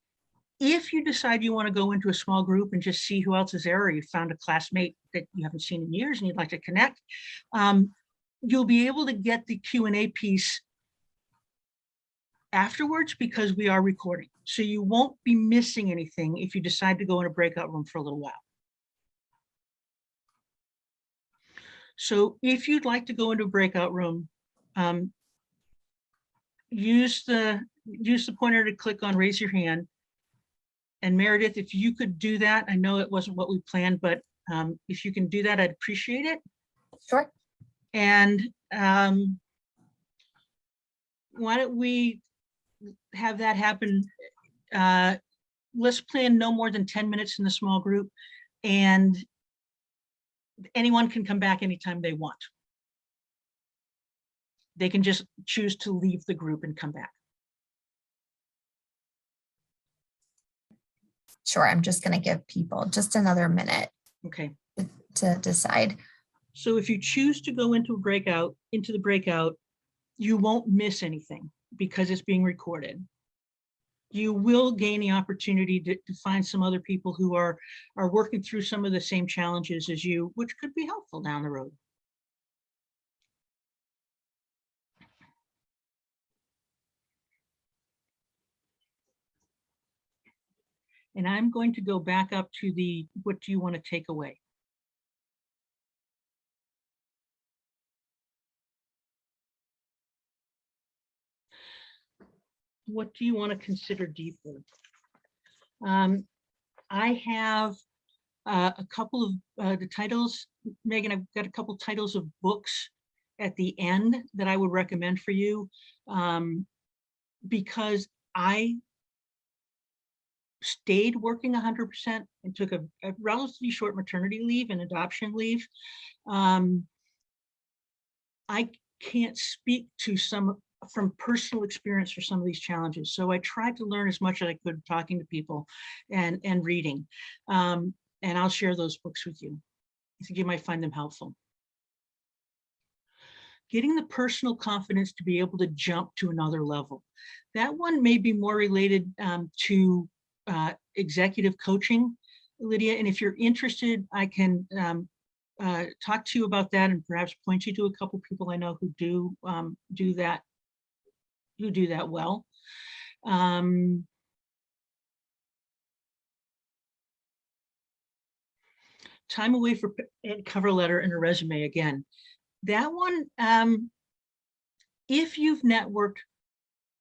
If you decide you want to go into a small group and just see who else is there, or you found a classmate that you haven't seen in years and you'd like to connect, you'll be able to get the Q&A piece afterwards because we are recording. So you won't be missing anything if you decide to go in a breakout room for a little while. So if you'd like to go into a breakout room, use the pointer to click on raise your hand. And Meredith, if you could do that, I know it wasn't what we planned, but if you can do that, I'd appreciate it. Sure. And why don't we have that happen? Let's plan no more than 10 minutes in the small group, and anyone can come back anytime they want. They can just choose to leave the group and come back. Sure. I'm just going to give people just another minute. Okay. To decide. So if you choose to go into the breakout, you won't miss anything because it's being recorded. You will gain the opportunity to find some other people who are working through some of the same challenges as you, which could be helpful down the road. And I'm going to go back up to the, what do you want to take away? What do you want to consider deeper? I have a couple of the titles, Megan, I've got a couple titles of books at the end that I would recommend for you because I stayed working 100% and took a relatively short maternity leave and adoption leave. I can't speak to from personal experience for some of these challenges. So I tried to learn as much as I could talking to people and reading. And I'll share those books with you. I think you might find them helpful. Getting the personal confidence to be able to jump to another level. That one may be more related to executive coaching, Lydia. And if you're interested, I can talk to you about that and perhaps point you to a couple people I know who do that well. time away for a cover letter and a resume again. That one, if you've networked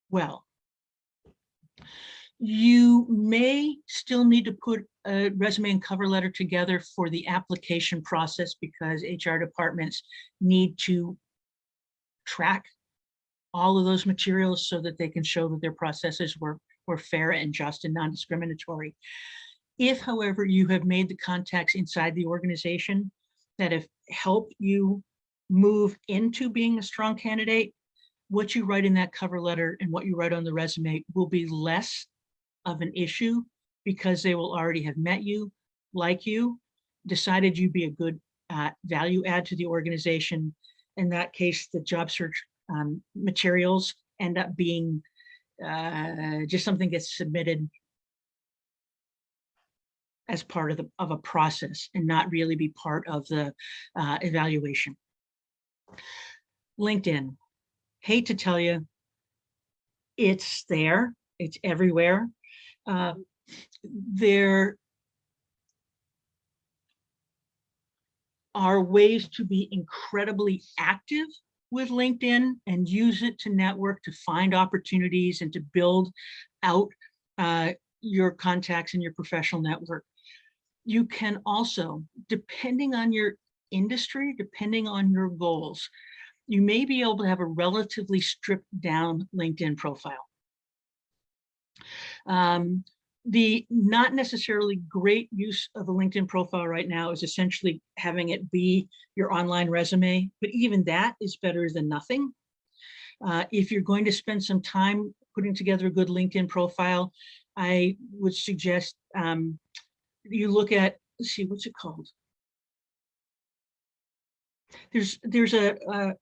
well, you may still need to put a resume and cover letter together for the application process, because HR departments need to track all of those materials so that they can show that their processes were fair and just and non-discriminatory. If, however, you have made the contacts inside the organization that have helped you move into being a strong candidate, what you write in that cover letter and what you write on the resume will be less of an issue, because they will already have met you, like you, decided you'd be a good value add to the organization. In that case, the job search materials end up being just something gets submitted as part of a process and not really be part of the evaluation. LinkedIn, hate to tell you, it's there, it's everywhere. There are ways to be incredibly active with LinkedIn and use it to network, to find opportunities and to build out your contacts in your professional network. You can also, depending on your industry, depending on your goals, you may be able to have a relatively stripped down LinkedIn profile. The not necessarily great use of a LinkedIn profile right now is essentially having it be your online resume, but even that is better than nothing. If you're going to spend some time putting together a good LinkedIn profile, I would suggest you look at, let's see, what's it called? There's a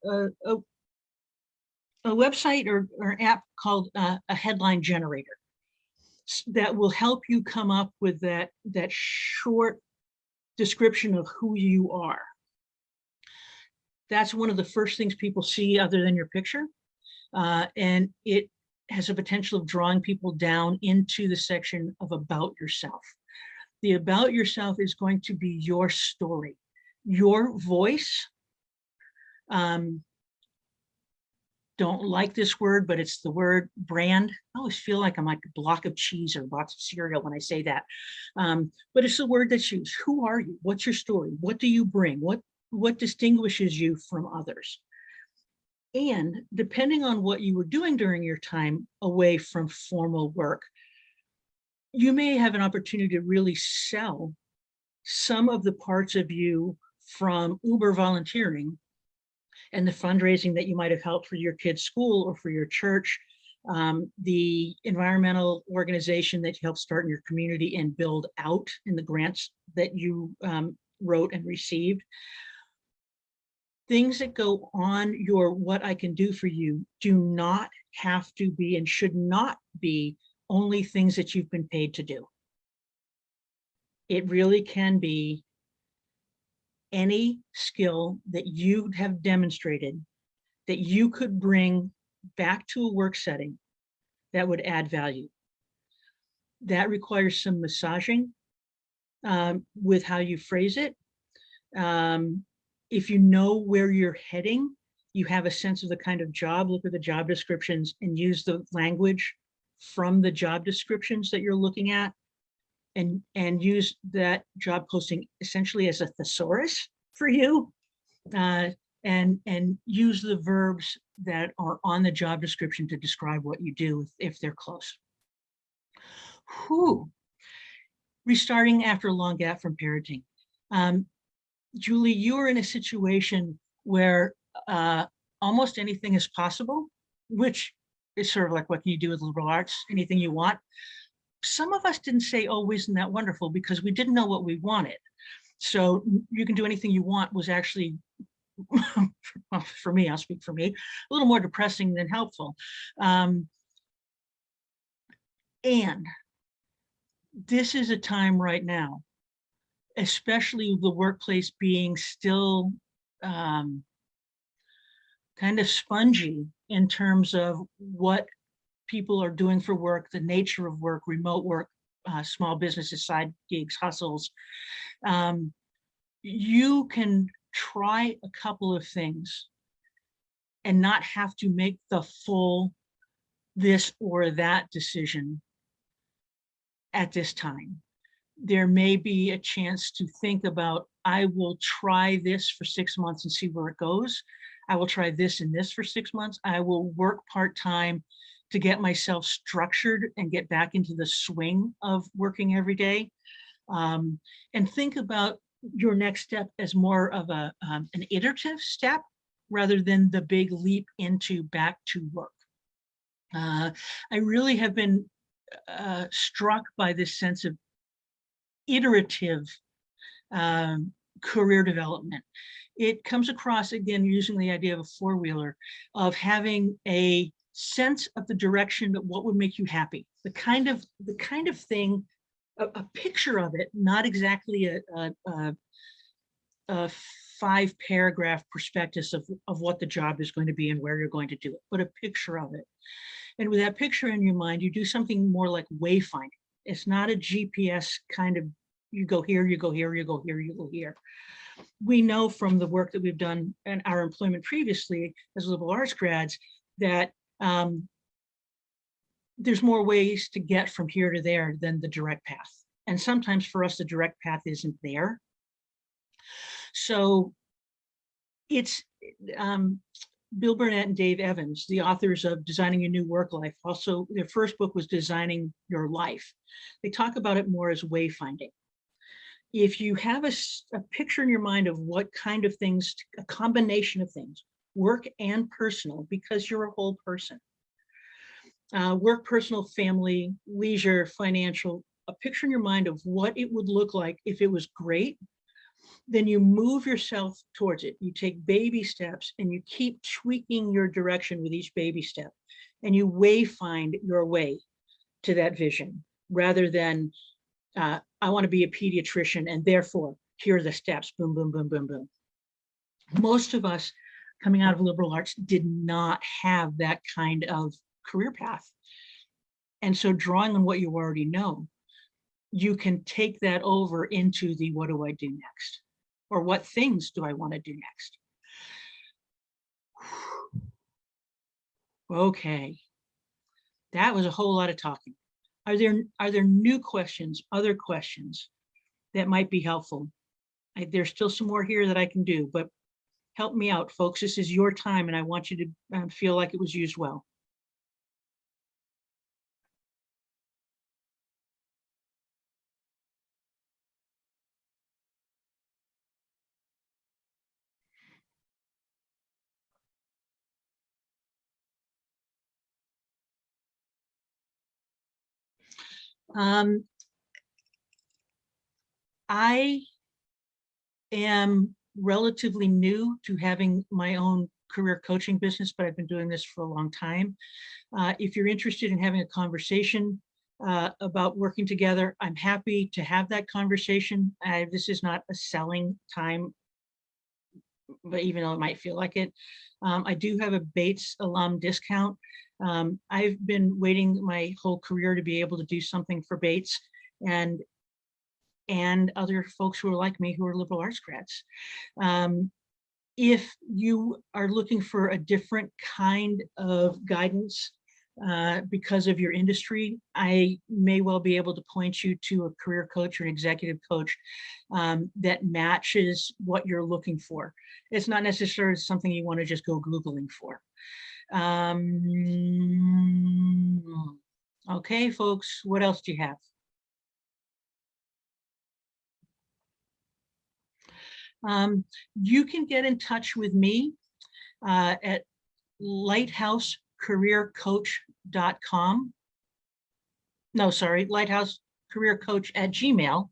website or app called a headline generator that will help you come up with that short description of who you are. That's one of the first things people see other than your picture. And it has a potential of drawing people down into the section of about yourself. The about yourself is going to be your story, your voice. Don't like this word, but it's the word brand. I always feel like I'm like a block of cheese or a box of cereal when I say that. But it's the word that's used. Who are you? What's your story? What do you bring? What distinguishes you from others? And depending on what you were doing during your time away from formal work, you may have an opportunity to really sell some of the parts of you from Uber volunteering and the fundraising that you might have helped for your kid's school or for your church, the environmental organization that you helped start in your community and build out in the grants that you wrote and received. Things that go on your what I can do for you do not have to be and should not be only things that you've been paid to do. It really can be any skill that you have demonstrated that you could bring back to a work setting that would add value. That requires some massaging with how you phrase it. If you know where you're heading, you have a sense of the kind of job, look at the job descriptions and use the language from the job descriptions that you're looking at, and use that job posting essentially as a thesaurus for you, and use the verbs that are on the job description to describe what you do if they're close. Restarting after a long gap from parenting. Julie, you're in a situation where almost anything is possible, which is sort of like, what can you do with liberal arts? Anything you want. Some of us didn't say, oh, isn't that wonderful? Because we didn't know what we wanted. So you can do anything you want was actually, for me, I'll speak for me, a little more depressing than helpful. And this is a time right now, especially the workplace being still kind of spongy in terms of what people are doing for work, the nature of work, remote work, small businesses, side gigs, hustles. you can try a couple of things and not have to make the full this or that decision at this time. There may be a chance to think about, I will try this for 6 months and see where it goes. I will try this and this for 6 months. I will work part-time to get myself structured and get back into the swing of working every day. And think about your next step as more of an iterative step rather than the big leap into back to work. I really have been struck by this sense of iterative career development. It comes across, again, using the idea of a four-wheeler, of having a sense of the direction of what would make you happy, the kind of thing, a picture of it, not exactly a 5-paragraph prospectus of what the job is going to be and where you're going to do it, but a picture of it. And with that picture in your mind, you do something more like wayfinding. It's not a GPS kind of, you go here, you go here, you go here, you go here. We know from the work that we've done in our employment previously as liberal arts grads that there's more ways to get from here to there than the direct path. And sometimes for us, the direct path isn't there. So it's Bill Burnett and Dave Evans, the authors of Designing Your New Work Life. Also, their first book was Designing Your Life. They talk about it more as wayfinding. If you have a picture in your mind of what kind of things, a combination of things, work and personal, because you're a whole person, work, personal, family, leisure, financial, a picture in your mind of what it would look like if it was great, then you move yourself towards it. You take baby steps and you keep tweaking your direction with each baby step, and you wayfind your way to that vision rather than I want to be a pediatrician and therefore here are the steps, boom, boom, boom, boom, boom. Most of us coming out of liberal arts did not have that kind of career path. And so drawing on what you already know, you can take that over into the what do I do next? Or what things do I want to do next? Okay, that was a whole lot of talking. Are there new questions, other questions that might be helpful? There's still some more here that I can do, but help me out, folks. This is your time, and I want you to feel like it was used well. I am relatively new to having my own career coaching business, but I've been doing this for a long time. If you're interested in having a conversation about working together, I'm happy to have that conversation. This is not a selling time, but even though it might feel like it, I do have a Bates alum discount. I've been waiting my whole career to be able to do something for Bates and other folks who are like me, who are liberal arts grads. If you are looking for a different kind of guidance because of your industry, I may well be able to point you to a career coach or an executive coach that matches what you're looking for. It's not necessarily something you want to just go Googling for. Okay, folks, what else do you have? You can get in touch with me at lighthousecareercoach.com. No, sorry, lighthousecareercoach@gmail.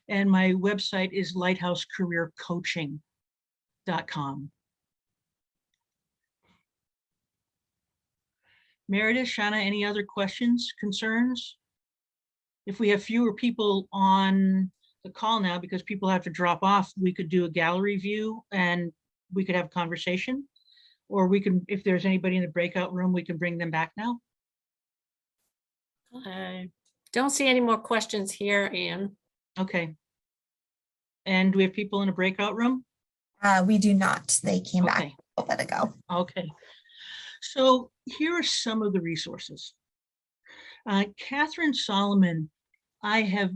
And my website is lighthousecareercoaching.com. Meredith, Shauna, any other questions, concerns? If we have fewer people on the call now because people have to drop off, we could do a gallery view and we could have a conversation, or we can, if there's anybody in the breakout room, we can bring them back now. I don't see any more questions here, Anne. Okay. And do we have people in a breakout room? We do not. They came back Okay. a little bit ago. Okay. So here are some of the resources. Catherine Solomon, I have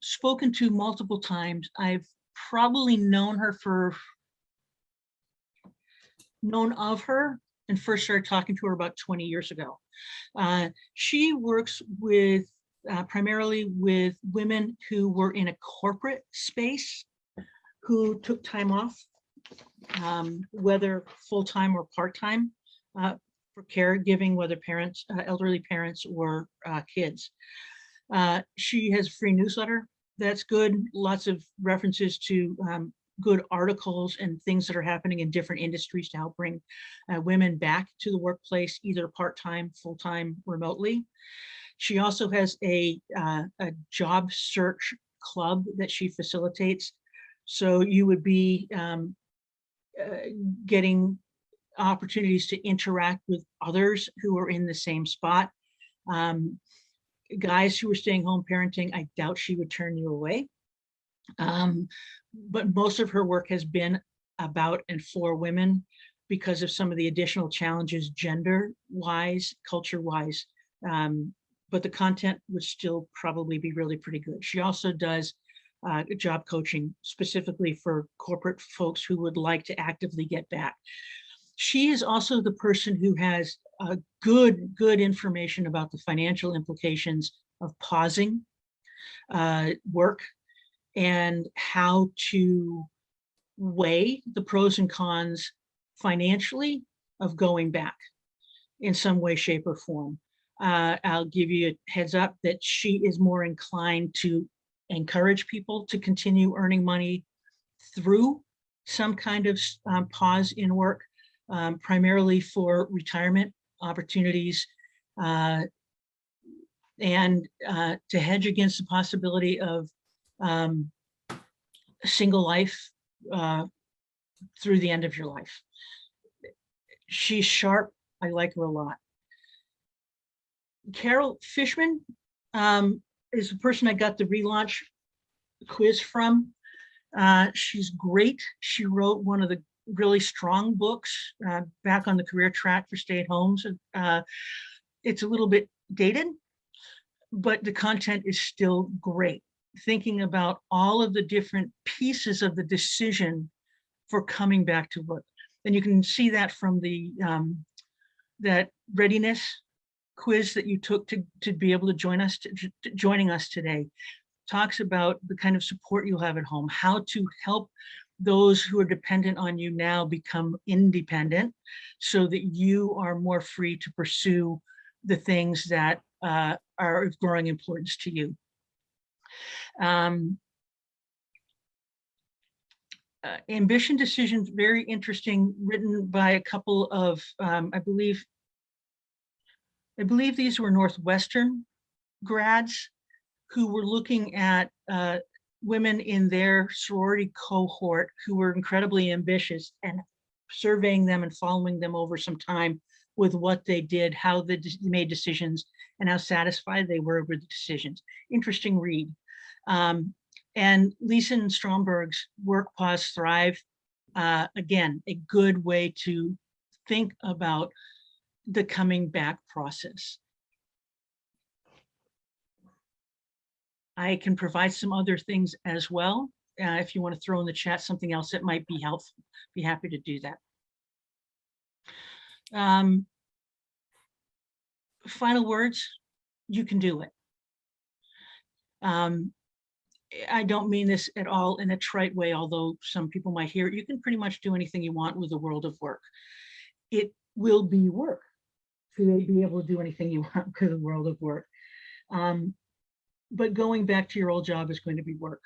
spoken to multiple times. I've probably known of her and first started talking to her about 20 years ago. She works with primarily with women who were in a corporate space who took time off, whether full-time or part-time, for caregiving, whether parents, elderly parents or kids. She has a free newsletter. That's good. Lots of references to good articles and things that are happening in different industries to help bring women back to the workplace, either part-time, full-time, remotely. She also has a job search club that she facilitates. So you would be getting opportunities to interact with others who are in the same spot. Guys who are staying home parenting, I doubt she would turn you away. But most of her work has been about and for women because of some of the additional challenges gender-wise, culture-wise. But the content would still probably be really pretty good. She also does job coaching specifically for corporate folks who would like to actively get back. She is also the person who has good information about the financial implications of pausing work and how to weigh the pros and cons financially of going back in some way, shape, or form. I'll give you a heads up that she is more inclined to encourage people to continue earning money through some kind of pause in work, primarily for retirement opportunities, and to hedge against the possibility of single life through the end of your life. She's sharp. I like her a lot. Carol Fishman is the person I got the Relaunch quiz from. She's great. She wrote one of the really strong books back on the career track for stay-at-homes. It's a little bit dated, but the content is still great. Thinking about all of the different pieces of the decision for coming back to work. And you can see that from the that readiness quiz that you took to be able to joining us today. Talks about the kind of support you'll have at home, how to help those who are dependent on you now become independent so that you are more free to pursue the things that are of growing importance to you. Ambition Decisions, very interesting, written by a couple of, I believe these were Northwestern grads who were looking at women in their sorority cohort who were incredibly ambitious and surveying them and following them over some time with what they did, how they made decisions, and how satisfied they were with the decisions. Interesting read. And Lisa and Stromberg's Work, Pause, Thrive. Again, a good way to think about the coming back process. I can provide some other things as well. If you want to throw in the chat something else that might be helpful, be happy to do that. Final words, you can do it. I don't mean this at all in a trite way, although some people might hear it. You can pretty much do anything you want with the world of work. It will be work to be able to do anything you want with the world of work. But going back to your old job is going to be work.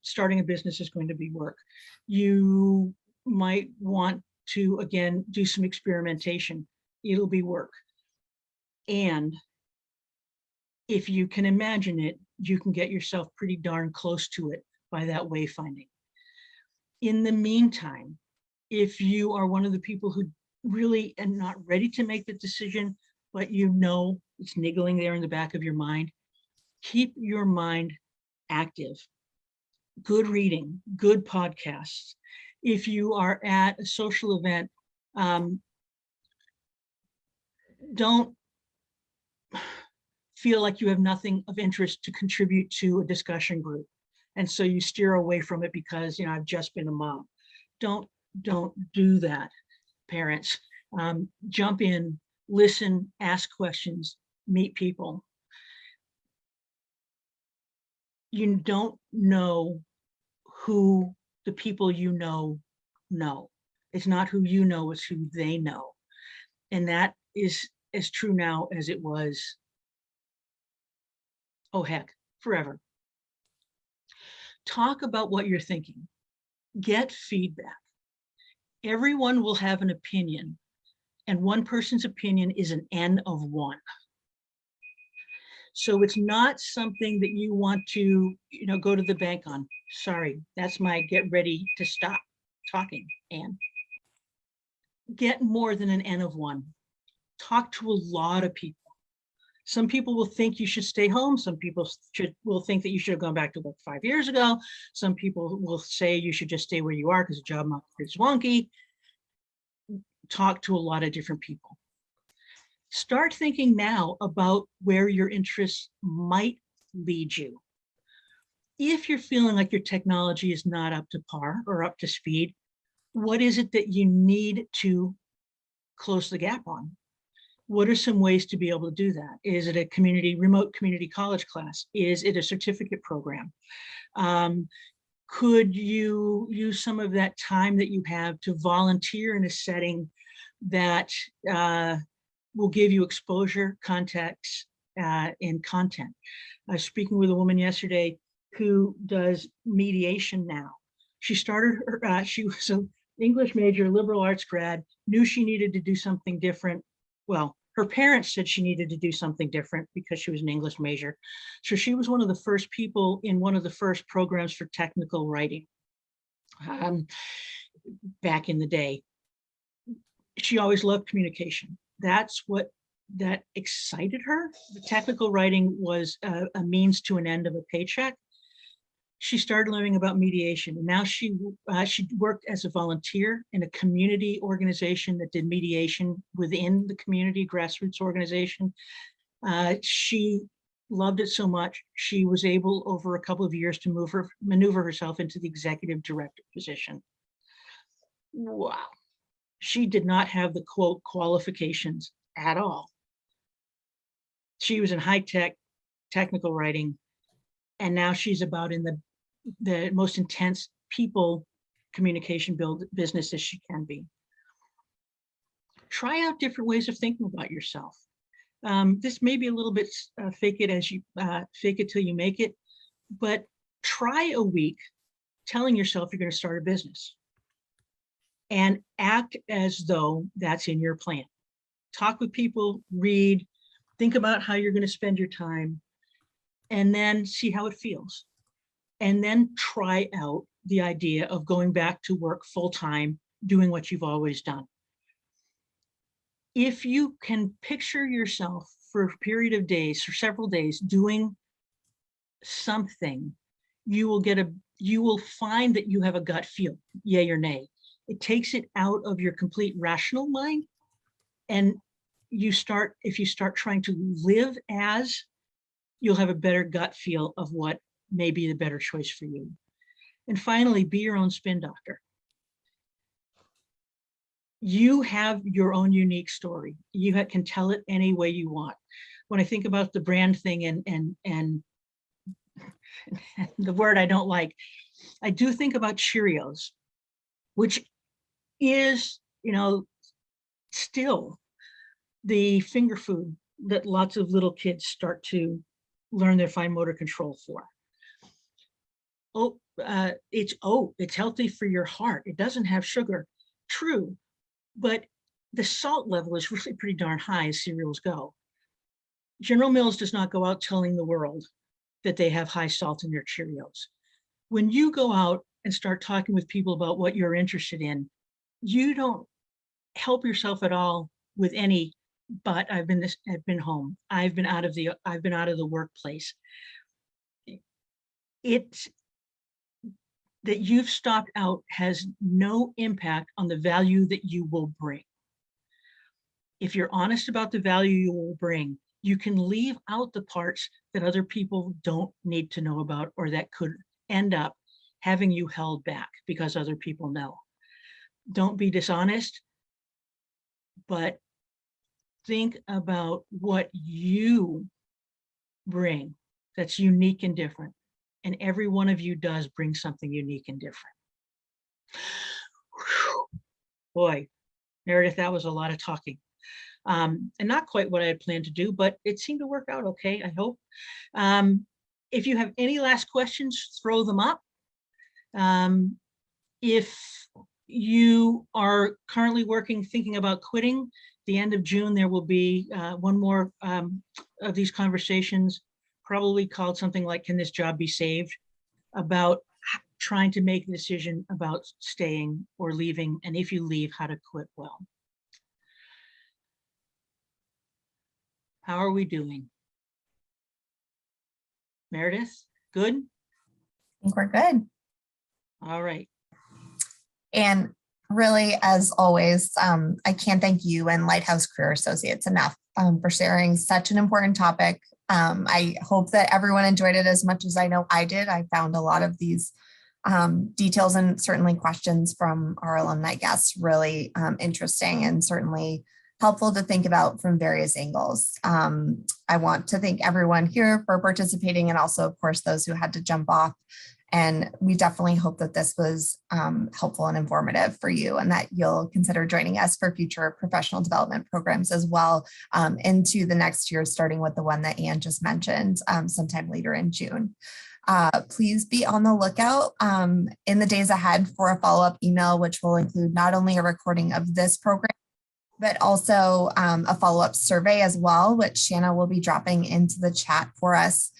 Starting a business is going to be work. You might want to, again, do some experimentation. It'll be work. And if you can imagine it, you can get yourself pretty darn close to it by that wayfinding. In the meantime, if you are one of the people who really are not ready to make the decision, but you know it's niggling there in the back of your mind, keep your mind active. good reading, good podcasts. If you are at a social event, don't feel like you have nothing of interest to contribute to a discussion group. And so you steer away from it because, I've just been a mom. Don't do that, parents. Jump in, listen, ask questions, meet people. You don't know who the people you know. It's not who you know, it's who they know. And that is as true now as it was, oh heck, forever. Talk about what you're thinking. Get feedback. Everyone will have an opinion, and one person's opinion is an N of one. So it's not something that you want to, go to the bank on. Sorry, that's my get ready to stop talking, Anne. Get more than an N of one. Talk to a lot of people. Some people will think you should stay home. Some people will think that you should have gone back to work 5 years ago. Some people will say you should just stay where you are because the job market is wonky. Talk to a lot of different people. Start thinking now about where your interests might lead you. If you're feeling like your technology is not up to par or up to speed, what is it that you need to close the gap on? What are some ways to be able to do that? Is it a remote community college class? Is it a certificate program? Could you use some of that time that you have to volunteer in a setting that will give you exposure, context, and content? I was speaking with a woman yesterday who does mediation now. She started her, she was an English major, liberal arts grad, knew she needed to do something different. Well, her parents said she needed to do something different because she was an English major. So she was one of the first people in one of the first programs for technical writing back in the day. She always loved communication. That's what that excited her. The technical writing was a means to an end of a paycheck. She started learning about mediation, and now she worked as a volunteer in a community organization that did mediation within the community grassroots organization. She loved it so much, she was able over a couple of years to maneuver herself into the executive director position. Wow. She did not have the quote qualifications at all. She was in high-tech technical writing, and now she's about in the most intense people communication business as she can be. Try out different ways of thinking about yourself. This may be a little bit fake it till you make it, but try a week telling yourself you're going to start a business and act as though that's in your plan. Talk with people, read, think about how you're going to spend your time, and then see how it feels. And then try out the idea of going back to work full-time, doing what you've always done. If you can picture yourself for a period of days, for several days, doing something, you will find that you have a gut feel, yay or nay. It takes it out of your complete rational mind, and if you start trying to live as, you'll have a better gut feel of what may be the better choice for you. And finally, be your own spin doctor. You have your own unique story. You can tell it any way you want. When I think about the brand thing and the word I don't like, I do think about Cheerios, which is, still the finger food that lots of little kids start to learn their fine motor control for. It's healthy for your heart. It doesn't have sugar. True, but the salt level is really pretty darn high as cereals go. General Mills does not go out telling the world that they have high salt in their Cheerios. When you go out and start talking with people about what you're interested in, you don't help yourself at all with any, but I've been home. I've been out of the workplace. that you've stopped out has no impact on the value that you will bring. If you're honest about the value you will bring, you can leave out the parts that other people don't need to know about, or that could end up having you held back because other people know. Don't be dishonest, but think about what you bring that's unique and different. And every one of you does bring something unique and different. Whew. Boy, Meredith, that was a lot of talking. And not quite what I had planned to do, but it seemed to work out okay, I hope. If you have any last questions, throw them up. If you are currently thinking about quitting, the end of June, there will be one more of these conversations, probably called something like, "Can this job be saved?" about trying to make a decision about staying or leaving, and if you leave, how to quit well. How are we doing? Meredith, good? I think we're good. All right. And really, as always, I can't thank you and Lighthouse Career Associates enough for sharing such an important topic. I hope that everyone enjoyed it as much as I know I did. I found a lot of these details and certainly questions from our alumni guests really interesting and certainly helpful to think about from various angles. I want to thank everyone here for participating and also, of course, those who had to jump off. And we definitely hope that this was helpful and informative for you and that you'll consider joining us for future professional development programs as well into the next year, starting with the one that Anne just mentioned sometime later in June. Please be on the lookout in the days ahead for a follow-up email, which will include not only a recording of this program, but also a follow-up survey as well, which Shanna will be dropping into the chat for us.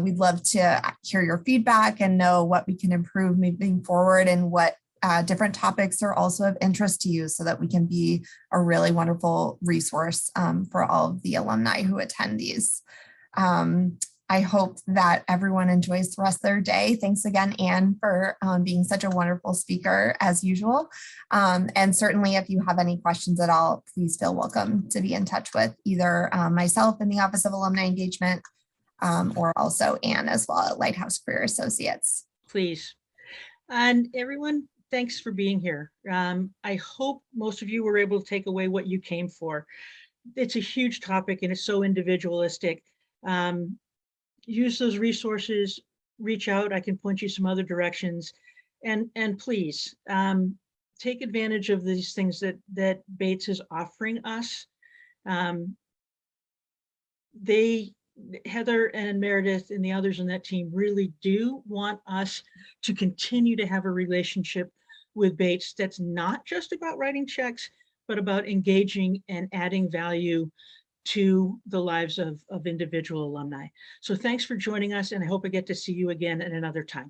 We'd love to hear your feedback and know what we can improve moving forward and what different topics are also of interest to you so that we can be a really wonderful resource for all of the alumni who attend these. I hope that everyone enjoys the rest of their day. Thanks again, Anne, for being such a wonderful speaker as usual. And certainly if you have any questions at all, please feel welcome to be in touch with either myself in the Office of Alumni Engagement or also Anne as well at Lighthouse Career Associates. Please. And everyone, thanks for being here. I hope most of you were able to take away what you came for. It's a huge topic and it's so individualistic. Use those resources, reach out. I can point you some other directions, and please take advantage of these things that Bates is offering us. Heather and Meredith and the others on that team really do want us to continue to have a relationship with Bates that's not just about writing checks, but about engaging and adding value to the lives of individual alumni. So thanks for joining us, and I hope I get to see you again at another time.